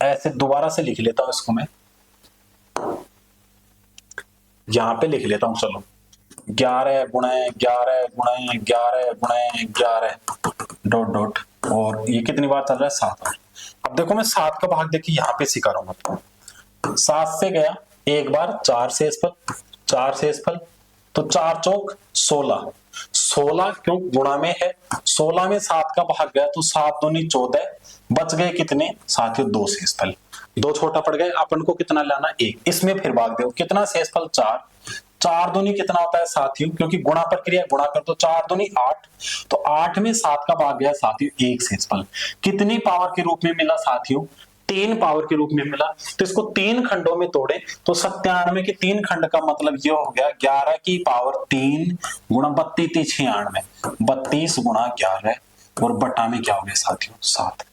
Speaker 1: ऐसे दोबारा से लिख लेता हूं इसको मैं, यहां पे लिख लेता हूं, चलो 11 गुणा 11 गुणा 11 गुणा 11 डॉट डॉट, और ये कितनी बार चल रहा है 7 बार। अब देखो मैं 7 का भाग देखिए यहां पे सिखा रहा हूं, 7 से गया एक बार, 4 शेषफल, तो 4 चौक 16, 16 क्यों गुणा में है, 16 में 7 का भाग गया, तो 7 दूनी 14, बच गए कितने साथियों 2 शेषफल, 2 छोटा पड़ गए, अपन को कितना लाना 1, इसमें फिर भाग दो, कितना शेषफल 4, 4 दूनी कितना होता है साथियों, क्योंकि गुणा प्रक्रिया गुणा कर दो, 4 दूनी 8, तो 8 में 7 का भाग गया साथियों 1 शेषफल, कितनी पावर के रूप में मिला साथियों, 3 पावर के रूप में मिला। तो इसको 3 खंडों में तोड़े तो 97 के 3 खंड का मतलब ये हो गया 11 की पावर 3 गुणा 32 96, 32 गुणा 11, और बटा में क्या हो गया साथियों 7,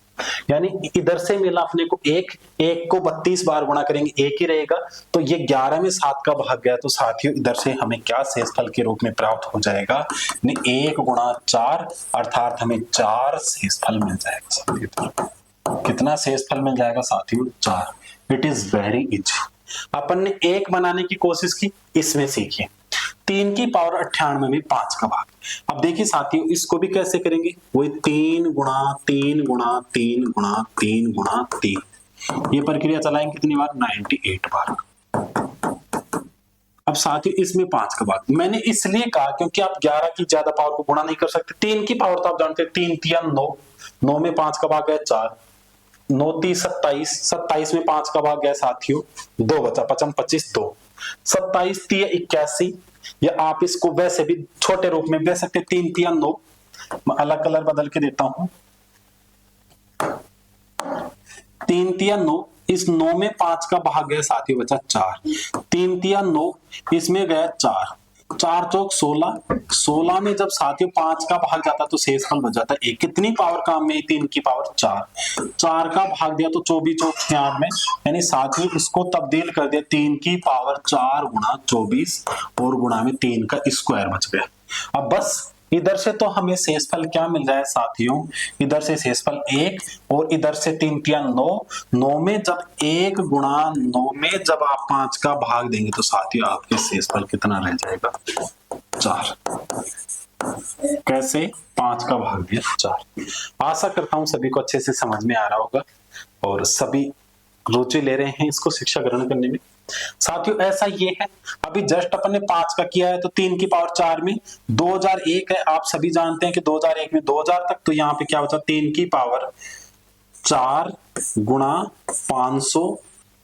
Speaker 1: यानी इधर से मिला अपने को 1 को 32 बार गुणा करेंगे 1 ही रहेगा, तो ये 11 में 7 का भाग गया, तो साथियों इधर से हमें क्या शेषफल के रूप में प्राप्त हो जाएगा, 1 गुणा 4, अर्थात हमें 4 शेषफल मिल जाएगा साथियों। कितना शेषफल मिल जाएगा साथियों 4। It is very easy. अपन ने 1 बनाने की कोशिश की, इसमें सीखिए 3 की पावर 98 में 5 का भाग। अब देखिए साथियों इसको भी कैसे करेंगे, वही 3 गुणा 3 गुणा 3 गुणा 3 गुणा 3, ये प्रक्रिया चलाएंगे कितनी बार 98 बार। अब साथियों इसमें 5 का भाग मैंने इसलिए कहा क्योंकि आप 11 की ज्यादा पावर को गुणा नहीं कर सकते, 3 की पावर तो आप जानते हैं 3 3 9, 9 में 5 का भाग है 4, 9 3 27, 27 में 5 का भाग गया साथियों 2 बचा, 55 25 2, 27 3 81, या आप इसको वैसे भी छोटे रूप में दे सकते, 3 3 9। मैं अलग कलर बदल के देता हूं, 3 3 9। इस 9 में 5 का भाग गया साथियों, बचा 4। 3 3 9, इसमें गया 4, 4 चौक 16। 16 में जब साथियों 5 का भाग जाता तो शेषफल बच जाता 1। कितनी पावर काम में, 3 की पावर 4। 4 का भाग दिया तो 24 चौक 96, यानी साथियों इसको तब्दील कर दिया 3 की पावर 4 गुणा 24 और गुणा में 3 का स्क्वायर बच गया। अब बस इधर से तो हमें शेषफल क्या मिल रहा है साथियों, इधर से शेषफल 1 और इधर से 3 3 9। 9 में जब 1 गुणा 9 में जब आप 5 का भाग देंगे तो साथियों आपके शेषफल कितना रह जाएगा, 4। कैसे, 5 का भाग दिया 4। आशा करता हूं सभी को अच्छे से समझ में आ रहा होगा और सभी रुचि ले रहे हैं इसको शिक्षा ग्रहण करने में। साथियों ऐसा ये है, अभी जस्ट अपन ने 5 का किया है तो 3 की पावर 4 में 2001 है। आप सभी जानते हैं कि 2001 में 2000 तक, तो यहाँ पे क्या बचा, 3 की पावर 4 गुणा 500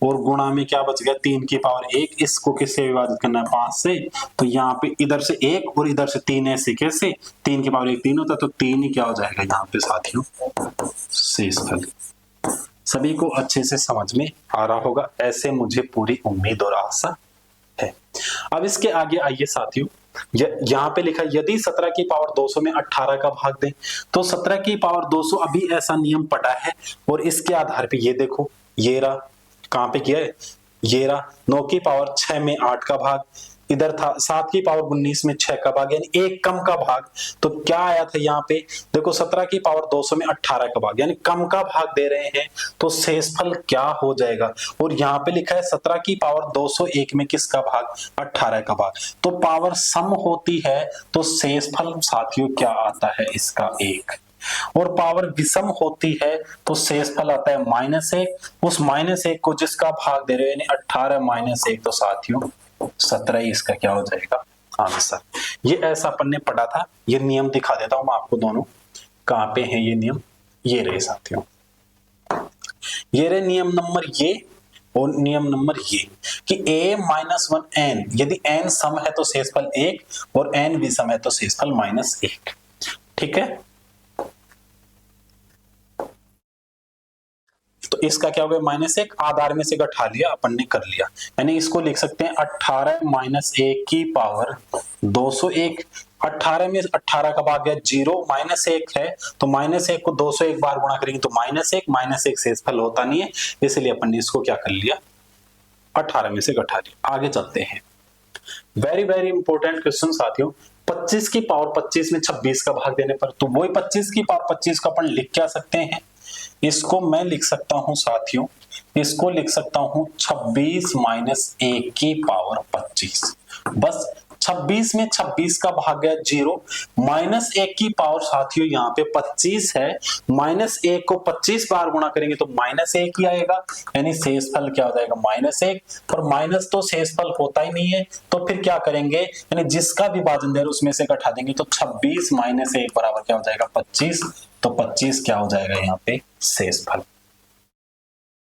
Speaker 1: और गुणा में क्या बच गया, 3 की पावर 1। इसको किससे विभाजित करना है, 5 से। तो यहाँ पे इधर से 1 और इधर से 3 ऐसे कैसे, 3 की पावर 1 3 होता है, तो 3 ही क्या हो जाएगा यहाँ पे साथियों, शेषफल। सभी को अच्छे से समझ में आ रहा होगा, ऐसे मुझे पूरी उम्मीद और आशा है। अब इसके आगे आइए साथियों, यहाँ पे लिखा यदि 17 की पावर 200 में 18 का भाग दें तो 17 की पावर 200, अभी ऐसा नियम पढ़ा है और इसके आधार पे ये देखो, ये रहा, कहां पे किया है, ये रहा। 9 की पावर 6 में 8 का भाग, इधर था 7 की पावर 19 में 6 का भाग, यानी एक कम का भाग। तो क्या आया था यहाँ पे, देखो 17 की पावर 200 में 18 का भाग, यानी कम का भाग दे रहे हैं, तो शेषफल क्या हो जाएगा। और यहाँ पे लिखा है 17 की पावर 201 में किसका भाग, 18 का भाग। तो पावर सम होती है तो शेषफल साथियों क्या आता है, इसका 1। और पावर विषम होती है तो शेषफल आता है -1। उस -1 को जिसका भाग दे रहे हैं, यानी 18 -1, तो साथियों 17 ही इसका क्या हो जाएगा, आंसर। ये ऐसा अपन ने पढ़ा था, ये नियम दिखा देता हूं मैं आपको दोनों, कहां पे है ये नियम, ये रहे साथियों, ये रहे नियम नंबर ये और नियम नंबर ये कि a-1 n, यदि n सम है तो शेषफल 1 और n विषम है तो शेषफल -1। ठीक है, तो इसका क्या हो गया, -1, आधार में से घटा लिया अपन ने, कर लिया, यानी इसको लिख सकते हैं 18 -1 की पावर 201। 18 में 18 का भाग गया 0, -1 है तो -1 को 201 बार गुणा करेंगे तो -1 शेषफल होता नहीं है, इसलिए अपन ने इसको क्या कर लिया, 18 में से घटा लिया। आगे चलते हैं, वेरी वेरी इंपॉर्टेंट क्वेश्चन साथियों। 25 की पावर 25 में 26 का भाग देने पर, तो वही 25 की पावर 25 को अपन लिख क्या सकते हैं, इसको मैं लिख सकता हूं साथियों, इसको लिख सकता हूं 26 - 1 की पावर 25। बस 26 में 26 का भाग गया 0, -1 की पावर साथियों यहाँ पे 25 है, -1 को 25 बार गुणा करेंगे तो -1 ही आएगा, यानी शेषफल क्या हो जाएगा, -1। पर माइनस तो शेषफल होता ही नहीं है, तो फिर क्या करेंगे, यानी जिसका विभाजन दे रहे उसमें से घटा देंगे, तो 26 - 1 बराबर क्या हो जाएगा, 25। तो 25 क्या हो जाएगा यहाँ पे, शेषफल।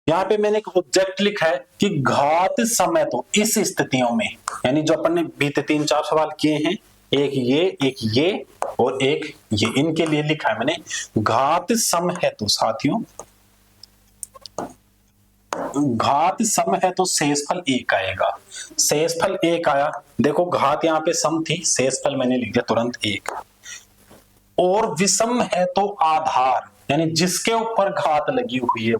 Speaker 1: यहाँ पे मैंने एक ऑब्जेक्ट लिखा है कि घात समय, तो इस स्थितियों में, यानी जो अपन ने बीते 3-4 सवाल किए हैं, एक ये और एक ये, इनके लिए लिखा है मैंने घात सम है तो साथियों, घात सम है तो शेषफल 1 आएगा। शेषफल 1 आया, देखो घात यहाँ पे सम थी, शेषफल मैंने लिख दिया तुरंत 1। और विषम है तो आधार, यानी जिसके ऊपर घात लगी हुई है,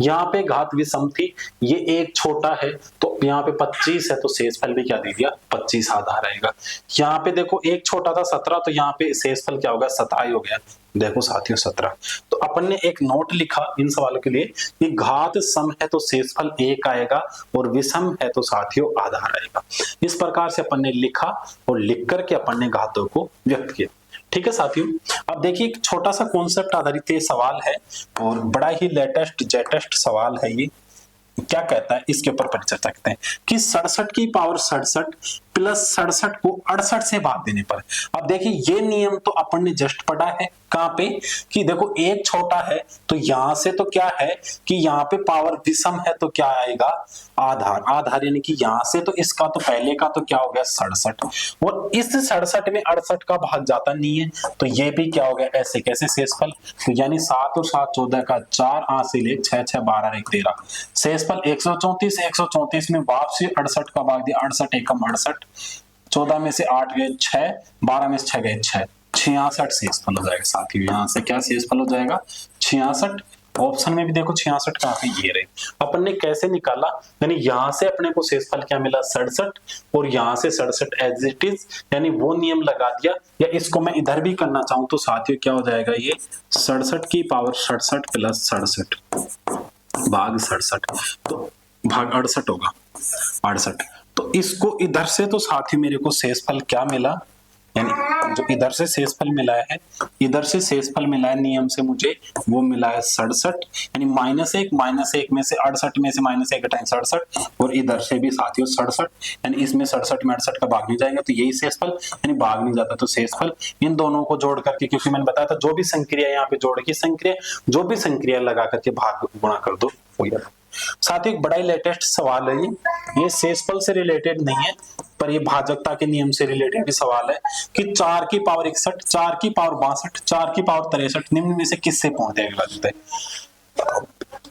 Speaker 1: यहाँ पे घात विषम थी, ये एक छोटा है तो यहाँ पे 25 है तो शेषफल भी क्या दे दिया, 25 आधार आएगा। यहाँ पे देखो एक छोटा था 17, तो यहाँ पे शेषफल क्या होगा, 17 हो गया। देखो साथियों 17। तो अपन ने एक नोट लिखा इन सवालों के लिए कि घात सम है तो शेषफल 1 आएगा और विषम है तो साथियों आधार आएगा। इस प्रकार से अपन ने लिखा और लिख करके अपन ने घातों को व्यक्त किया। ठीक है साथियों, अब देखिए एक छोटा सा कॉन्सेप्ट आधारित ये सवाल है और बड़ा ही जेटेस्ट सवाल है ये। क्या कहता है, इसके ऊपर परिचर्चा करते हैं कि 67 की पावर 67 प्लस 67 को 68 से भाग देने पर। अब देखिए ये नियम तो अपन ने जस्ट पढ़ा है कहां पे कि देखो एक छोटा है तो यहां से तो क्या है कि यहां पे पावर विषम है तो क्या आएगा आधार, आधार यानी कि यहां से तो इसका तो पहले का तो क्या हो गया 67 और इस 67 में 68 का भाग जाता नहीं है तो ये भी क्या हो गया ऐसे कैसे शेषफल। तो यानी 7 और 7 14 का 4 हासिल 1 6 6 12 1 13 शेषफल 134 134 में वापसी 68 का भाग दिया 68 एकम 68 14 में से 8 गए 6 12 में से 6 गए 6 66 शेषफल हो जाएगा साथियों। यहां से क्या शेषफल हो जाएगा 66। ऑप्शन में भी देखो 66 कहां पे ये रहे। अपन ने कैसे निकाला यानी यहां से अपने को शेषफल क्या मिला 67 और यहां से 67 एज इट इज यानी वो नियम लगा दिया। या इसको मैं इधर भी करना चाहूं तो साथियों क्या हो जाएगा ये 67 की पावर 67 प्लस 67 भाग 67 तो भाग 68 होगा 68। तो इसको इधर से तो साथ ही मेरे को शेषफल क्या मिला यानी जो इधर से शेषफल मिला है इधर से शेषफल मिला है नियम से मुझे वो मिला है 67 यानी -1 में से 68 में से -1 घटाएं 67 और इधर से भी साथियों 67 यानी इसमें 67 में 68 का भाग नहीं जाएगा तो यही शेषफल यानी भाग नहीं जाता तो शेषफल। इन दोनों को जोड़ करके क्योंकि मैंने बताया था जो भी संक्रिया यहाँ पे जोड़ की संक्रिया जो भी संक्रिया लगा करके भाग गुणा कर दो हो गया। साथ ही एक बड़ा ही लेटेस्ट सवाल है ये शेषफल से रिलेटेड नहीं है पर ये भाजकता के नियम से रिलेटेड भी सवाल है कि 4 की पावर 61 4 की पावर 62 4 की पावर 63 निम्न में से किससे पूर्ण विभाजित है।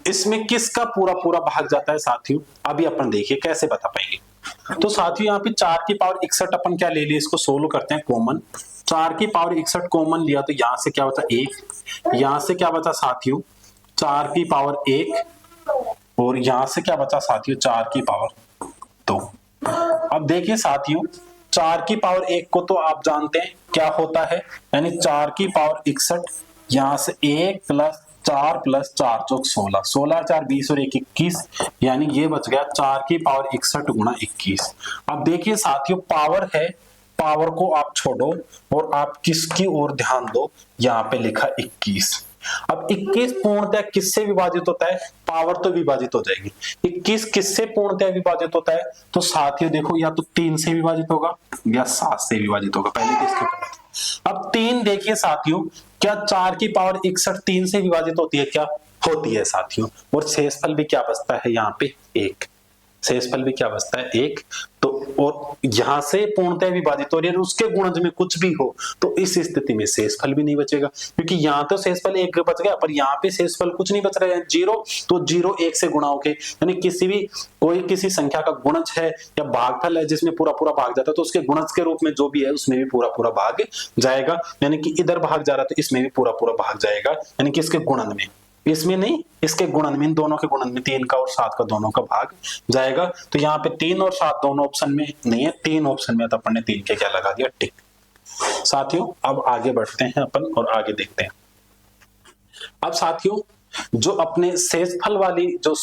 Speaker 1: इसमें किसका पूरा पूरा भाग जाता है साथियों अभी अपन देखिए कैसे बता पाएंगे। तो साथियों यहाँ पे 4 की पावर 61 अपन क्या ले लिए इसको सोल्व करते हैं कॉमन 4 की पावर 61 कॉमन लिया तो यहाँ से क्या बचा 1 यहाँ से क्या बचा साथियों 4 की पावर 1 और यहां से क्या बचा साथियों 4 की पावर 2। अब देखिए साथियों 4 की पावर 1 को तो आप जानते हैं क्या होता है यानी 4 की पावर 61 यहां से 1 प्लस 4 प्लस 4 चौक 16 16 4 20 और 1 21 यानी ये बच गया 4 की पावर 61 गुणा 21। अब देखिए साथियों पावर है पावर को आप छोड़ो और आप किसकी ओर ध्यान दो यहाँ पे लिखा 21। अब 21 पूर्णतः किससे विभाजित होता है पावर तो विभाजित हो जाएगी 21 किससे पूर्णतः विभाजित होता है तो साथियों देखो या तो 3 से विभाजित होगा या 7 से विभाजित होगा पहले किसके पता। अब 3 देखिए साथियों क्या 4 की पावर 61 3 से विभाजित होती है क्या होती है साथियों और शेषफल भी क्या बचता है यहाँ पे 1 शेषफल भी क्या बचता है 1 तो और यहां से पूर्णतः विभाजित हो रही है उसके गुणज में कुछ भी हो तो इस स्थिति में शेषफल भी नहीं बचेगा क्योंकि यहाँ तो शेषफल 1 बच गया पर यहाँ पे शेषफल कुछ नहीं बच रहा है 0 तो 0 1 से गुणा होके यानी किसी भी कोई किसी संख्या का गुणज है या भागफल है जिसमें पूरा पूरा भाग जाता है तो उसके गुणज के रूप में जो भी है उसमें भी पूरा पूरा भाग जाएगा यानी कि इधर भाग जा रहा है तो इसमें भी पूरा पूरा भाग जाएगा यानी कि इसके गुणन में इसमें नहीं इसके गुणन में इन दोनों के गुणन में 3 का और 7 का दोनों का भाग जाएगा। तो यहाँ पे 3 और 7 दोनों ऑप्शन में नहीं है 3 ऑप्शन में तो अपन ने 3 के क्या लगा दिया टिक। साथियों अब आगे बढ़ते हैं अपन और आगे देखते हैं। अब साथियों जो अपने शेषफल वाली जो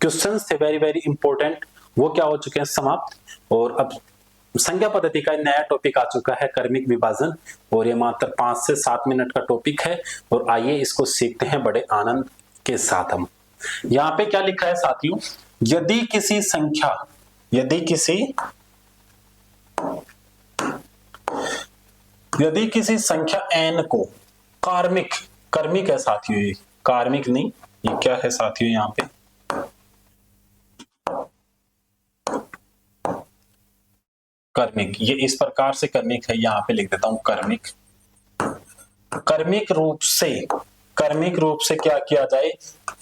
Speaker 1: क्वेश्चंस थे वेरी वेरी इंपॉर्टेंट वो क्या हो चुके हैं समाप्त और अब संख्या पद्धति का नया टॉपिक आ चुका है क्रमिक विभाजन और ये मात्र 5 से 7 मिनट का टॉपिक है और आइए इसको सीखते हैं बड़े आनंद के साथ। हम यहाँ पे क्या लिखा है साथियों यदि किसी संख्या n को कार्मिक है साथियों ये कार्मिक नहीं ये क्या है साथियों यहाँ पे कर्मिक ये इस प्रकार से कर्मिक है यहाँ पे लिख देता हूं कर्मिक रूप से क्या किया जाए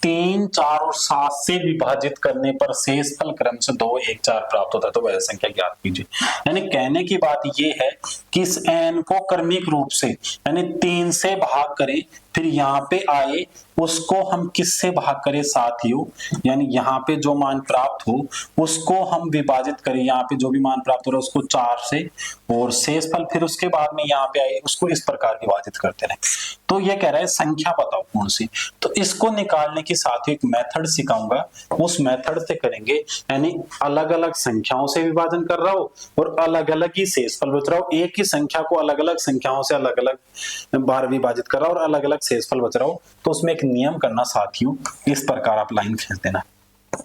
Speaker 1: 3 4 और 7 से विभाजित करने पर शेषफल क्रम से 2 1 4 प्राप्त होता है तो वह संख्या ज्ञात कीजिए। यानी कहने की बात ये है कि इस n को कर्मिक रूप से यानी 3 से भाग करें फिर यहाँ पे आए उसको हम किससे भाग करें साथियों यानी यहाँ पे जो मान प्राप्त हो उसको हम विभाजित करें यहाँ पे जो भी मान प्राप्त हो रहा है उसको 4 से और शेषफल फिर उसके बाद में यहाँ पे आए उसको इस प्रकार विभाजित करते रहे। तो ये कह रहा है संख्या बताओ कौन सी तो इसको निकालने की साथियों एक मेथड सिखाऊंगा उस मेथड से करेंगे यानी अलग अलग संख्याओं से विभाजन कर रहा हो और अलग अलग ही शेषफल बच रहा हो एक ही संख्या को अलग अलग संख्याओं से अलग अलग बार विभाजित कर रहा हो और अलग अलग शेषफल बच रहा हो तो उसमें एक नियम करना साथियों इस प्रकार आप लाइन खींच देना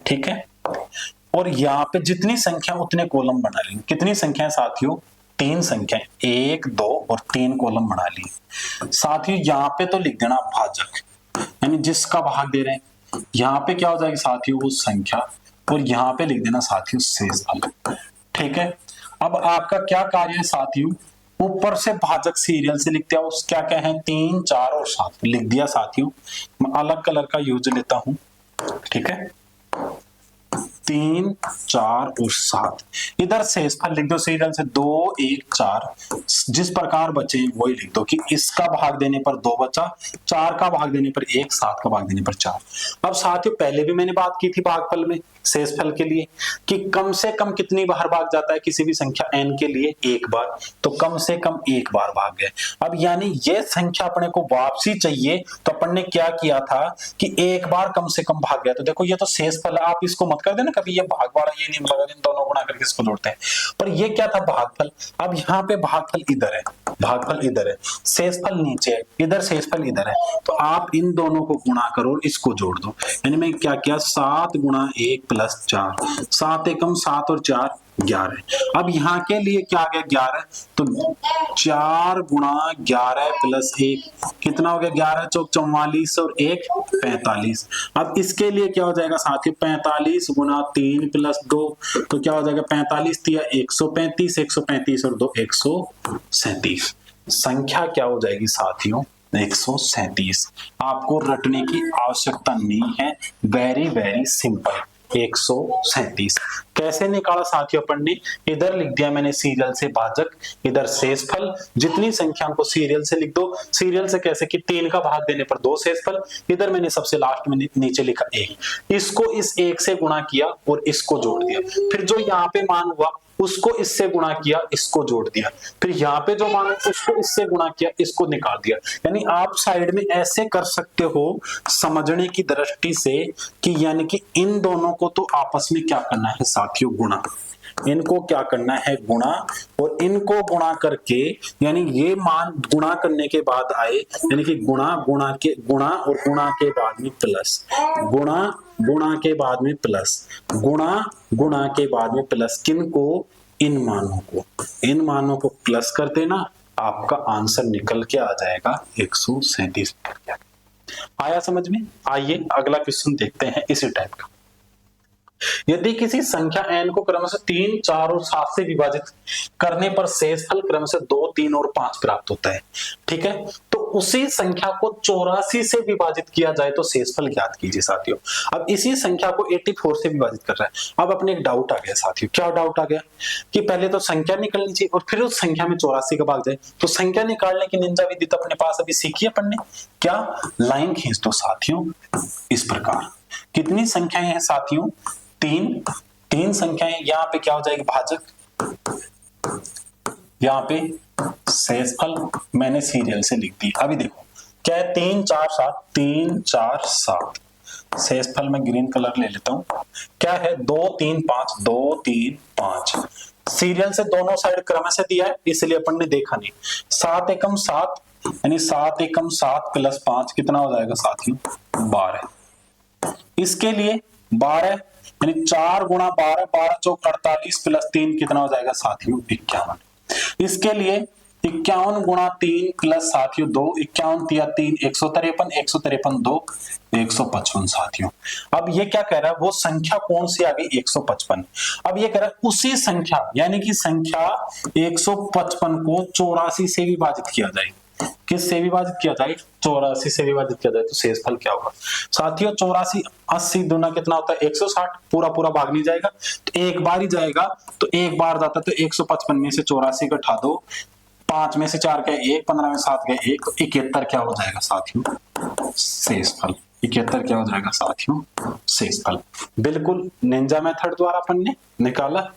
Speaker 1: ठीक है। और यहाँ पे जितनी संख्या उतने कॉलम बना लेंगे। कितनी संख्या है साथियों? 3 संख्या, 1 2 और 3 कॉलम बना लिए। साथियों यहाँ पे तो लिख देना भाजक, यानी जिसका भाग दे रहे हैं। यहाँ पे क्या हो जाएगी साथियों? वो संख्या, और यहाँ पे लिख देना साथियों शेषफल। ठीक है, अब आपका क्या कार्य है साथियों? ऊपर से भाजक सीरियल से लिखते हैं, उस क्या क्या है? 3 4 और 7 लिख दिया साथियों। मैं अलग कलर का यूज लेता हूं, ठीक है। 3 4 और 7, इधर शेषफल लिख दो सीरियल से 2 1 4। जिस प्रकार बचे वही लिख दो कि इसका भाग देने पर 2 बचा, 4 का भाग देने पर 1, 7 का भाग देने पर 4। अब साथियों पहले भी मैंने बात की थी भागफल में शेषफल के लिए कि कम से कम कितनी बार भाग जाता है किसी भी संख्या n के लिए? 1 बार, तो कम से कम 1 बार भाग गए। अब यानी ये संख्या अपने को वापसी चाहिए, तो अपन ने क्या किया था कि 1 बार कम से कम भाग गया। तो देखो ये तो शेषफल है, आप इसको मत कर देना कभी ये भाग वाला, ये नहीं लगा, इन दोनों गुणा करके इसको जोड़ते हैं, पर ये क्या था? भागफल। अब यहाँ पे भागफल इधर है, भागफल इधर है, शेषफल नीचे है, इधर शेषफल इधर है, तो आप इन दोनों को गुणा करो और इसको जोड़ दो। यानी मैं क्या किया? 7 गुणा 1 प्लस 4, 7 एकम 7 और 4 11। अब यहाँ के लिए क्या आ गया? 11, तो 4 गुणा 11 प्लस 1 कितना हो गया? 11 चौक 44 और 1 45। अब इसके लिए क्या हो जाएगा साथियों? 45 गुणा 3 प्लस 2, तो क्या हो जाएगा? 45 दिया 135, 135 और 2 137। संख्या क्या हो जाएगी साथियों? 137। आपको रटने की आवश्यकता नहीं है, वेरी वेरी सिंपल। 137 कैसे निकाला साथियों? अपन ने इधर लिख दिया मैंने सीरियल से भाजक, इधर शेषफल। जितनी संख्या को सीरियल से लिख दो। सीरियल से कैसे कि 3 का भाग देने पर 2 शेषफल, इधर मैंने सबसे लास्ट में नीचे लिखा 1। इसको इस 1 से गुणा किया और इसको जोड़ दिया, फिर जो यहाँ पे मान हुआ उसको इससे गुणा किया, इसको जोड़ दिया, फिर यहाँ पे जो मान उसको इससे गुणा किया, इसको निकाल दिया। यानी आप साइड में ऐसे कर सकते हो समझने की दृष्टि से कि यानी कि इन दोनों को तो आपस में क्या करना है साथियों? गुणा। इनको क्या करना है? गुणा। और इनको गुणा करके यानी ये मान गुणा करने के बाद आए, यानी कि गुणा गुणा के गुणा और गुणा के बाद में प्लस, गुणा गुणा के बाद में प्लस, गुणा गुणा के बाद में प्लस। किनको? इन मानों को। इन मानों को प्लस कर देना, आपका आंसर निकल के आ जाएगा 137। आया समझ में? आइए अगला क्वेश्चन देखते हैं इसी टाइप का। यदि किसी संख्या n को क्रमशः 3 4 और 7 से विभाजित करने पर शेषफल क्रमशः 2 3 और 5 प्राप्त होता है, ठीक है, तो उसी संख्या को 84 से विभाजित किया जाए तो शेषफल ज्ञात कीजिए साथियों। अब इसी संख्या को 84 से विभाजित कर रहा है। अब अपने एक डाउट आ गया साथियों। क्या डाउट आ गया? कि पहले तो संख्या निकलनी चाहिए और फिर उस संख्या में 84 का भाग जाए। तो संख्या निकालने की निंजा विधि तो अपने पास अभी सीखी है अपन ने। क्या? लाइन खींच दो साथियों इस प्रकार। कितनी संख्याएं हैं साथियों? 3 संख्याएं। यहाँ पे क्या हो जाएगी? भाजक, यहाँ पे शेषफल मैंने सीरियल से लिख दी। अभी देखो क्या है? 3 4 7, 3 4 7। शेषफल में ग्रीन कलर ले लेता हूं। क्या है? 2 3 5, 2 3 5। सीरियल से दोनों साइड क्रम से दिया है इसलिए अपन ने देखा नहीं। 7 एकम 7, यानी 7 एकम 7 प्लस 5 कितना हो जाएगा साथियों? 12। इसके लिए 12, यानी 4 गुणा 12, 12 चौक 48 प्लस 3 कितना हो जाएगा साथियों? 51। इसके लिए 51 गुणा 3 प्लस साथियों 2, 51 तिया 3 153, 153 2 155 साथियों। अब ये क्या कह रहा है? वो संख्या कौन सी आ गई? 155। अब ये कह रहा है उसी संख्या, यानी कि संख्या 155 को 84 से विभाजित किया जाए। किस से विभाजित किया जाए? 84 से विभाजित किया जाए तो शेषफल क्या होगा साथियों? 84 80 दूना कितना होता है? 160। पूरा पूरा भाग नहीं जाएगा, तो एक बार ही जाएगा, तो एक बार जाता तो 155 में से 84 का उठा दो, 5 में से 4 गए 1, 15 में 7 गए 1, तो 71 क्या हो जाएगा साथियों? शेषफल। 71 क्या हो जाएगा साथियों? शेषफल। बिल्कुल निंजा मेथड द्वारा अपन ने निकाला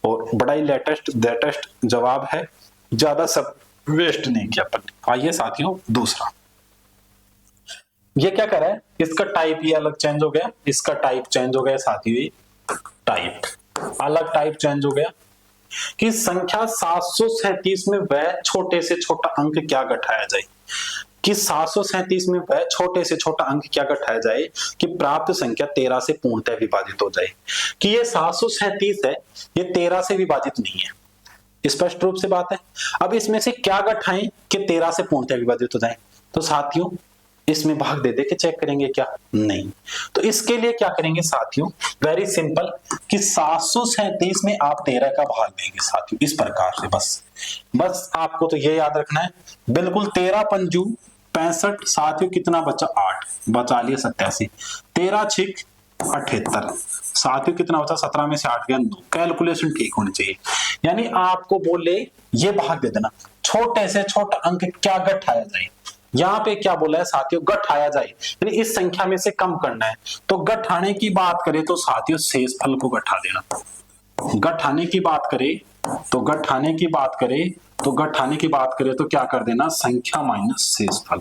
Speaker 1: और बड़ा ही लेटेस्ट जवाब है, ज्यादा सब वेस्ट नहीं किया अपन ने। आइए साथियों दूसरा, ये क्या कर रहा है? इसका टाइप ही अलग चेंज हो गया, इसका टाइप चेंज हो गया साथियों, टाइप अलग टाइप चेंज हो गया कि संख्या 737 में वह छोटे से छोटा अंक क्या घटाया जाए। कि 737 में वह छोटे से छोटा अंक क्या घटाया जाए कि प्राप्त संख्या 13 से पूर्णतः विभाजित हो जाए। कि ये 737 है, ये 13 से विभाजित नहीं है, स्पष्ट रूप से बात है। अब इसमें से क्या घटाएं कि 13 से पूर्णतः विभाजित हो जाए? तो साथियों इसमें भाग दे दे के चेक करेंगे क्या? नहीं। तो इसके लिए क्या करेंगे साथियों? वेरी सिंपल, कि 737 में आप 13 का भाग देंगे साथियों, इस प्रकार से। बस आपको तो ये याद रखना है, बिल्कुल 13 पंजू 65, साथियों कितना बचा? 8, बचा लिया 87, 13 छिक 78, साथियों कितना बचा? 17 में से 8 गया 9। कैलकुलेशन ठीक होनी चाहिए। यानी आपको बोले ये भाग दे देना, छोटे से छोटा अंक क्या घटाया जाए। यहाँ पे क्या बोला है साथियों? घटाया जाए, यानी इस संख्या में से कम करना है। तो घटाने की बात करें तो साथियों शेषफल को घटा देना। घटाने की बात करें तो क्या कर देना? संख्या माइनस शेषफल,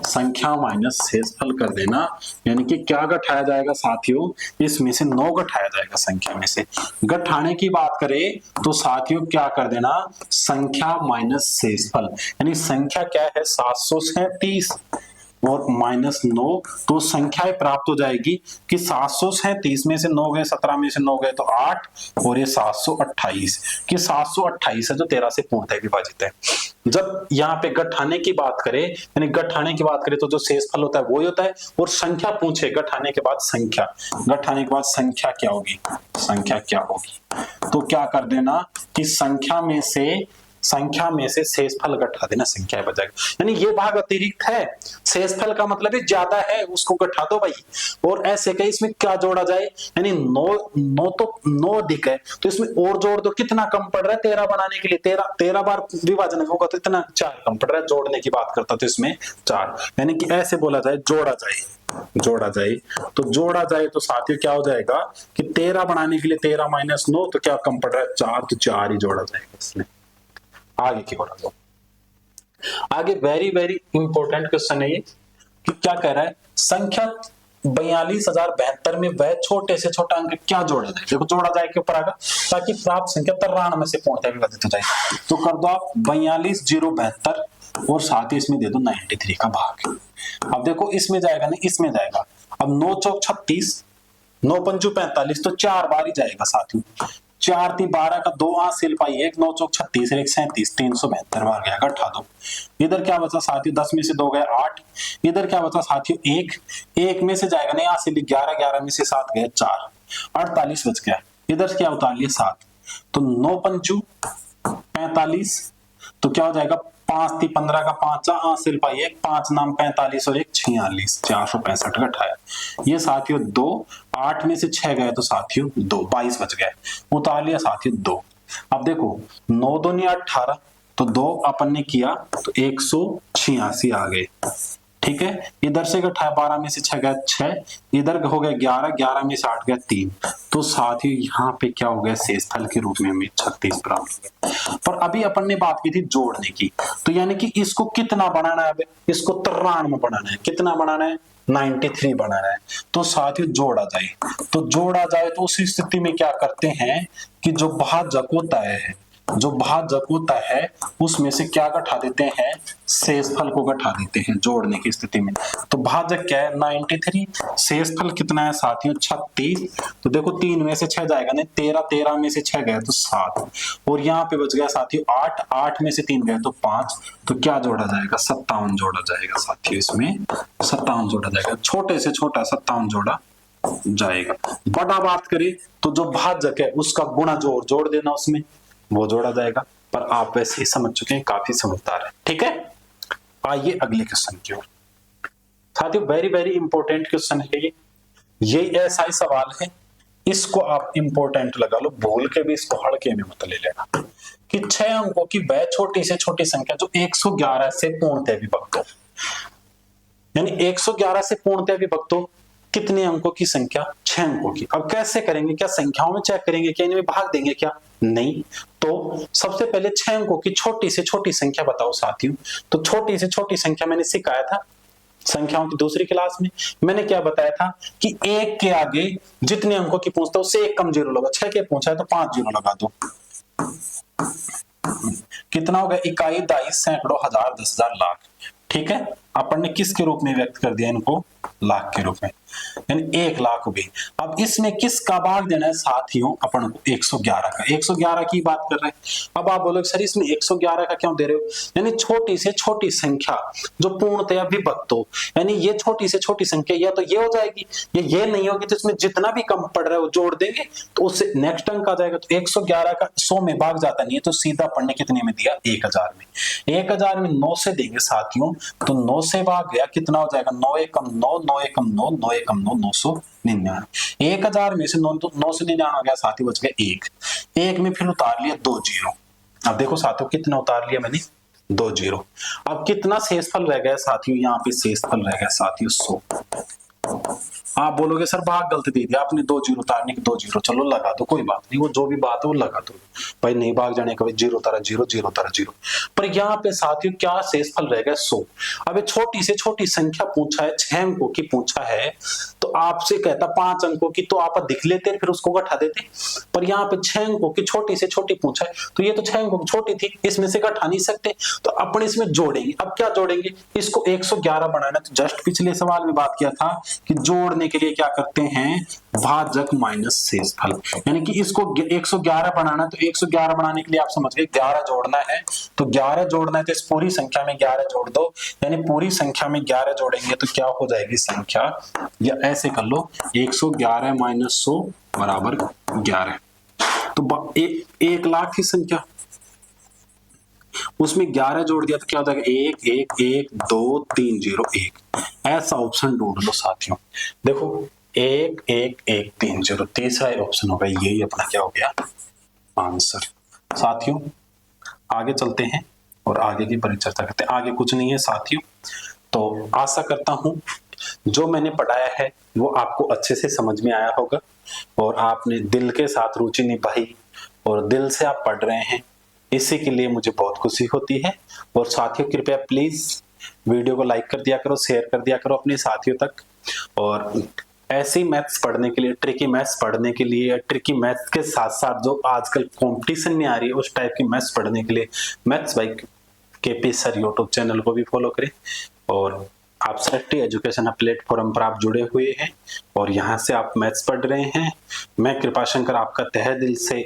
Speaker 1: संख्या माइनस शेषफल कर देना। यानी कि क्या घटाया जाएगा साथियों? इसमें से 9 घटाया जाएगा संख्या में से। घटाने की बात करें तो साथियों क्या कर देना? संख्या माइनस शेषफल, यानी संख्या क्या है? 737 और -9, तो संख्याएं प्राप्त हो जाएगी कि 737 में से 9 गए, 17 में से 9 गए तो 8, और ये 728, कि 728 है जो 13 से पूर्णतः विभाजित है। जब यहाँ पे घटाने की बात करें, यानी घटाने की बात करें तो जो शेषफल होता है वो ही होता है, और संख्या पूछे घटाने के बाद संख्या, घटाने के बाद संख्या क्या होगी? संख्या क्या होगी? तो क्या कर देना कि संख्या में से शेषफल घटा देना, संख्या बचाएगा। यानी ये भाग अतिरिक्त है, शेषफल का मतलब है ज्यादा है, उसको घटा दो भाई। और ऐसे कहीं इसमें क्या जोड़ा जाए? यानी 9 अधिक है तो इसमें और जोड़ दो, कितना कम पड़ रहा है 13 बनाने के लिए? 13 बार विभाजन होगा तो इतना 4 कम पड़ रहा है। जोड़ने की बात करता तो इसमें 4, यानी कि ऐसे बोला जाए जोड़ा जाए तो साथियों क्या हो जाएगा कि 13 बनाने के लिए 13 - 9, तो क्या कम पड़ रहा है? 4, तो 4 ही जोड़ा जाएगा इसमें। आगे की ओर आगे वेरी वेरी इंपॉर्टेंट क्वेश्चन है ये, कि क्या कह रहा है? संख्या 42,072 में वह छोटे से छोटा अंक क्या जोड़ा जाए? देखो जोड़ा जाए के ऊपर आएगा, ताकि प्राप्त संख्या 93 से पूर्णतः विभाजित हो जाए। तो कर दो आप 42,072 और साथ ही इसमें दे दो 93 का भाग। अब देखो इसमें जाएगा नहीं, इसमें जाएगा। अब 9 चौक 36, 9 पंजू 45, तो 4 बार ही जाएगा साथियों। 4 3 12 का 2 हासिल पाई, 1 9 चौक 36, 1 37, 372 बार गया। घटा दो, इधर क्या बचा साथियों? 10 में से 2 गए 8, इधर क्या बचा साथियों? 1 में से जाएगा नहीं, हासिल 11, 11 में से 7 गए 4, 48 बच गया। इधर क्या उतार लिया? 7, तो 9 पंचू 45, तो क्या हो जाएगा? 5 3 15 का 5 हासिल पाई, 1 5 नाम 45 और 1 46, 465 घटाया। ये साथियों 2, 8 में से 6 गए तो साथियों 2, 22 बच गए। उतार लिया साथियों 2। अब देखो 9 दूनी 18, तो 2 अपन ने किया तो 186 आ गए। ठीक है, इधर से घटाया 12 में से 6 गया 6, इधर हो गया 11, 11 में से 8 गया 3, तो साथ ही यहाँ पे क्या हो गया? शेषफल के रूप में हमें 36 प्राप्त हो गया। पर अभी अपन ने बात की थी जोड़ने की, तो यानी कि इसको कितना बनाना है? इसको 93 बनाना है। कितना बनाना है? 93 बनाना है। तो साथ ही जोड़ा जाए तो उस स्थिति में क्या करते हैं कि जो भाजक होता है उसमें से क्या घटा देते हैं? शेषफल को घटा देते हैं जोड़ने की स्थिति में। तो भाजक क्या है? 93, शेषफल कितना है साथियों? 36, तो देखो 3 में से 6 जाएगा नहीं, 13, 13 में से 6 गए तो 7, और यहाँ पे बच गया साथियों 8, 8 में से 3 गए तो 5, तो क्या जोड़ा जाएगा? 57 जोड़ा जाएगा साथियों, इसमें 57 जोड़ा जाएगा। छोटे से छोटा 57 जोड़ा जाएगा। बड़ा बात करें तो जो भाजक है उसका गुणा जोड़ देना, उसमें वो जोड़ा जाएगा। पर आप वैसे ही समझ चुके हैं, काफी समझदार है। ठीक है, आइए अगले क्वेश्चन की ओर। साथियों वेरी वेरी इंपॉर्टेंट क्वेश्चन है ये ऐसा ही सवाल है, इसको आप इंपॉर्टेंट लगा लो, भूल के भी इसको हल्के में मत ले लेना। कि 6 अंकों की वह छोटी से छोटी संख्या जो 111 से पूर्णतः विभक्त हो, यानी 111 से पूर्णतः विभक्त हो, कितने अंकों की संख्या? 6 अंकों की। अब कैसे करेंगे? क्या संख्याओं में चेक करेंगे? क्या इनमें भाग देंगे? क्या नहीं। तो सबसे पहले 6 अंकों की छोटी से छोटी संख्या बताओ साथियों। तो छोटी से छोटी संख्या मैंने सिखाया था संख्याओं की दूसरी क्लास में। मैंने क्या बताया था कि 1 के आगे जितने अंकों की पूछता है उससे 1 कम जीरो लगा। 6 के पूछा है तो 5 जीरो लगा दो। कितना हो गया? इकाई, दाई, सैकड़ों, हजार, 10,000, लाख। ठीक है, अपन ने किसके रूप में व्यक्त कर दिया इनको, लाख के रूप में, यानी 1 लाख हुए। अब इसमें किसका भाग देना है साथियों, अपन को 111 का, 111 की बात कर रहे हैं। अब आप बोलोगे सर इसमें 111 का क्यों दे रहे हो, यानी छोटी से छोटी संख्या जो पूर्णतया विभक्त हो, यानी ये छोटी से छोटी संख्या या तो ये हो जाएगी या ये नहीं होगी, तो इसमें जितना भी कम पड़ रहा है वो जोड़ देंगे तो उससे नेक्स्ट अंक आ जाएगा। तो 111 का 100 में भाग जाता नहीं है, तो सीधा पढ़ने कितने में दिया, 1000 में। 1000 में 9 से देंगे साथियों, तो 9 से भाग गया कितना हो जाएगा, 9 एकम 9, 9 एकम 9, 9 एकम 9, 999। 1000 में से 9 से 99 हो गया साथी, बच गया 1। 1 में फिर उतार लिया 2 जीरो। अब देखो साथियों कितना उतार लिया मैंने, 2 जीरो। अब कितना शेषफल रह गया साथियों, यहाँ पे शेषफल रह गया साथियों 100। आप बोलोगे सर भाग गलत दे दिया आपने, 2 जीरो उतारने के 2 जीरो, चलो लगा दो, कोई बात नहीं, वो जो भी बात है वो लगा दो भाई, नहीं भाग जाने का, जीरो तारा जीरो, जीरो तारा जीरो। पर यहाँ पे साथियों क्या शेषफल रह गया 100। अब छोटी से छोटी संख्या पूछा है, 6 अंकों की पूछा है, तो आपसे कहता 5 अंकों की तो आप दिख लेते फिर उसको घटा देते, पर यहाँ पे 6 अंकों की छोटी से छोटी पूछा है, तो ये तो 6 अंकों की छोटी थी, इसमें से घटा नहीं सकते, तो अपन इसमें जोड़ेंगे। अब क्या जोड़ेंगे, इसको 111 बनाना, तो जस्ट पिछले सवाल में बात किया था कि जोड़ने के लिए क्या करते हैं, भाजक माइनस शेषफल, यानी कि इसको 111 बनाना, तो 111 बनाने के लिए आप समझ गए 11 जोड़ना है, तो 11 जोड़ना है तो इस पूरी संख्या में 11 जोड़ दो, यानी पूरी संख्या में 11 जोड़ेंगे तो क्या हो जाएगी संख्या, या ऐसे कर लो 111 माइनस 100 बराबर 11, तो 1 लाख की संख्या, उसमें 11 जोड़ दिया तो क्या हो जाएगा, 1 1 1 2 3 0 1। ऐसा ऑप्शन ढूंढ लो साथियों, देखो 1 1 1 3 0, तीसरा ऑप्शन होगा, यही अपना क्या हो गया आंसर। साथियों आगे चलते हैं और आगे की परिचर्चा करते हैं। आगे कुछ नहीं है साथियों, तो आशा करता हूं जो मैंने पढ़ाया है वो आपको अच्छे से समझ में आया होगा और आपने दिल के साथ रुचि निभाई और दिल से आप पढ़ रहे हैं, इसी के लिए मुझे बहुत खुशी होती है। और साथियों कृपया प्लीज वीडियो को लाइक कर दिया करो, शेयर कर दिया करो अपने साथियों तक, और ऐसी मैथ्स पढ़ने के लिए, ट्रिकी मैथ्स पढ़ने के लिए, ट्रिकी मैथ्स के साथ साथ जो आजकल कंपटीशन में आ रही है उस टाइप की मैथ्स पढ़ने के लिए maths by KP sir YouTube channel को भी फॉलो करें। और आप सृष्टि एजुकेशन प्लेटफॉर्म पर आप जुड़े हुए हैं और यहाँ से आप मैथ्स पढ़ रहे हैं। मैं कृपाशंकर आपका तहे दिल से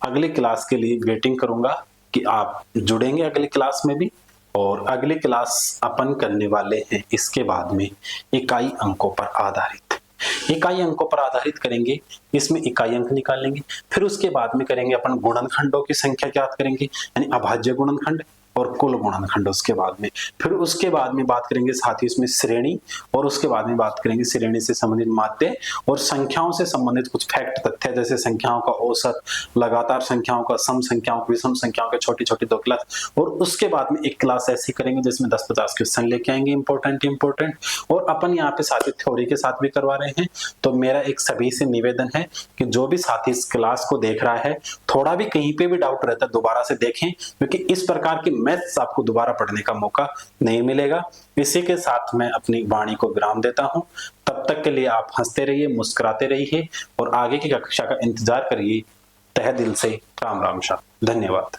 Speaker 1: अगली क्लास के लिए वेटिंग करूंगा कि आप जुड़ेंगे अगली क्लास में भी। और अगली क्लास अपन करने वाले हैं इसके बाद में इकाई अंकों पर आधारित, इकाई अंकों पर आधारित करेंगे, इसमें इकाई अंक निकालेंगे, फिर उसके बाद में करेंगे अपन गुणनखंडों की संख्या ज्ञात करेंगे, यानी अभाज्य गुणनखंड और कुल गुणनखंड। उसके बाद में फिर उसके बाद में बात करेंगे साथ ही इसमें श्रेणी, और उसके बाद में बात करेंगे श्रेणी से संबंधित माध्य और संख्याओं से संबंधित कुछ फैक्ट तथ्य, जैसे संख्याओं का औसत, लगातार संख्याओं का, सम संख्याओं, विषम संख्याओं के छोटी छोटी 2 क्लास। और उसके बाद में एक क्लास ऐसी करेंगे जिसमें 10-50 क्वेश्चन लेके आएंगे इंपॉर्टेंट, और अपन यहाँ पे साथी थ्योरी के साथ भी करवा रहे हैं। तो मेरा एक सभी से निवेदन है कि जो भी साथी इस क्लास को देख रहा है, थोड़ा भी कहीं पे भी डाउट रहता है दोबारा से देखें, क्योंकि इस प्रकार की मैथ्स आपको दोबारा पढ़ने का मौका नहीं मिलेगा। इसी के साथ मैं अपनी वाणी को विराम देता हूं। तब तक के लिए आप हंसते रहिए, मुस्कुराते रहिए और आगे की कक्षा का इंतजार करिए। तहे दिल से राम राम शाह, धन्यवाद।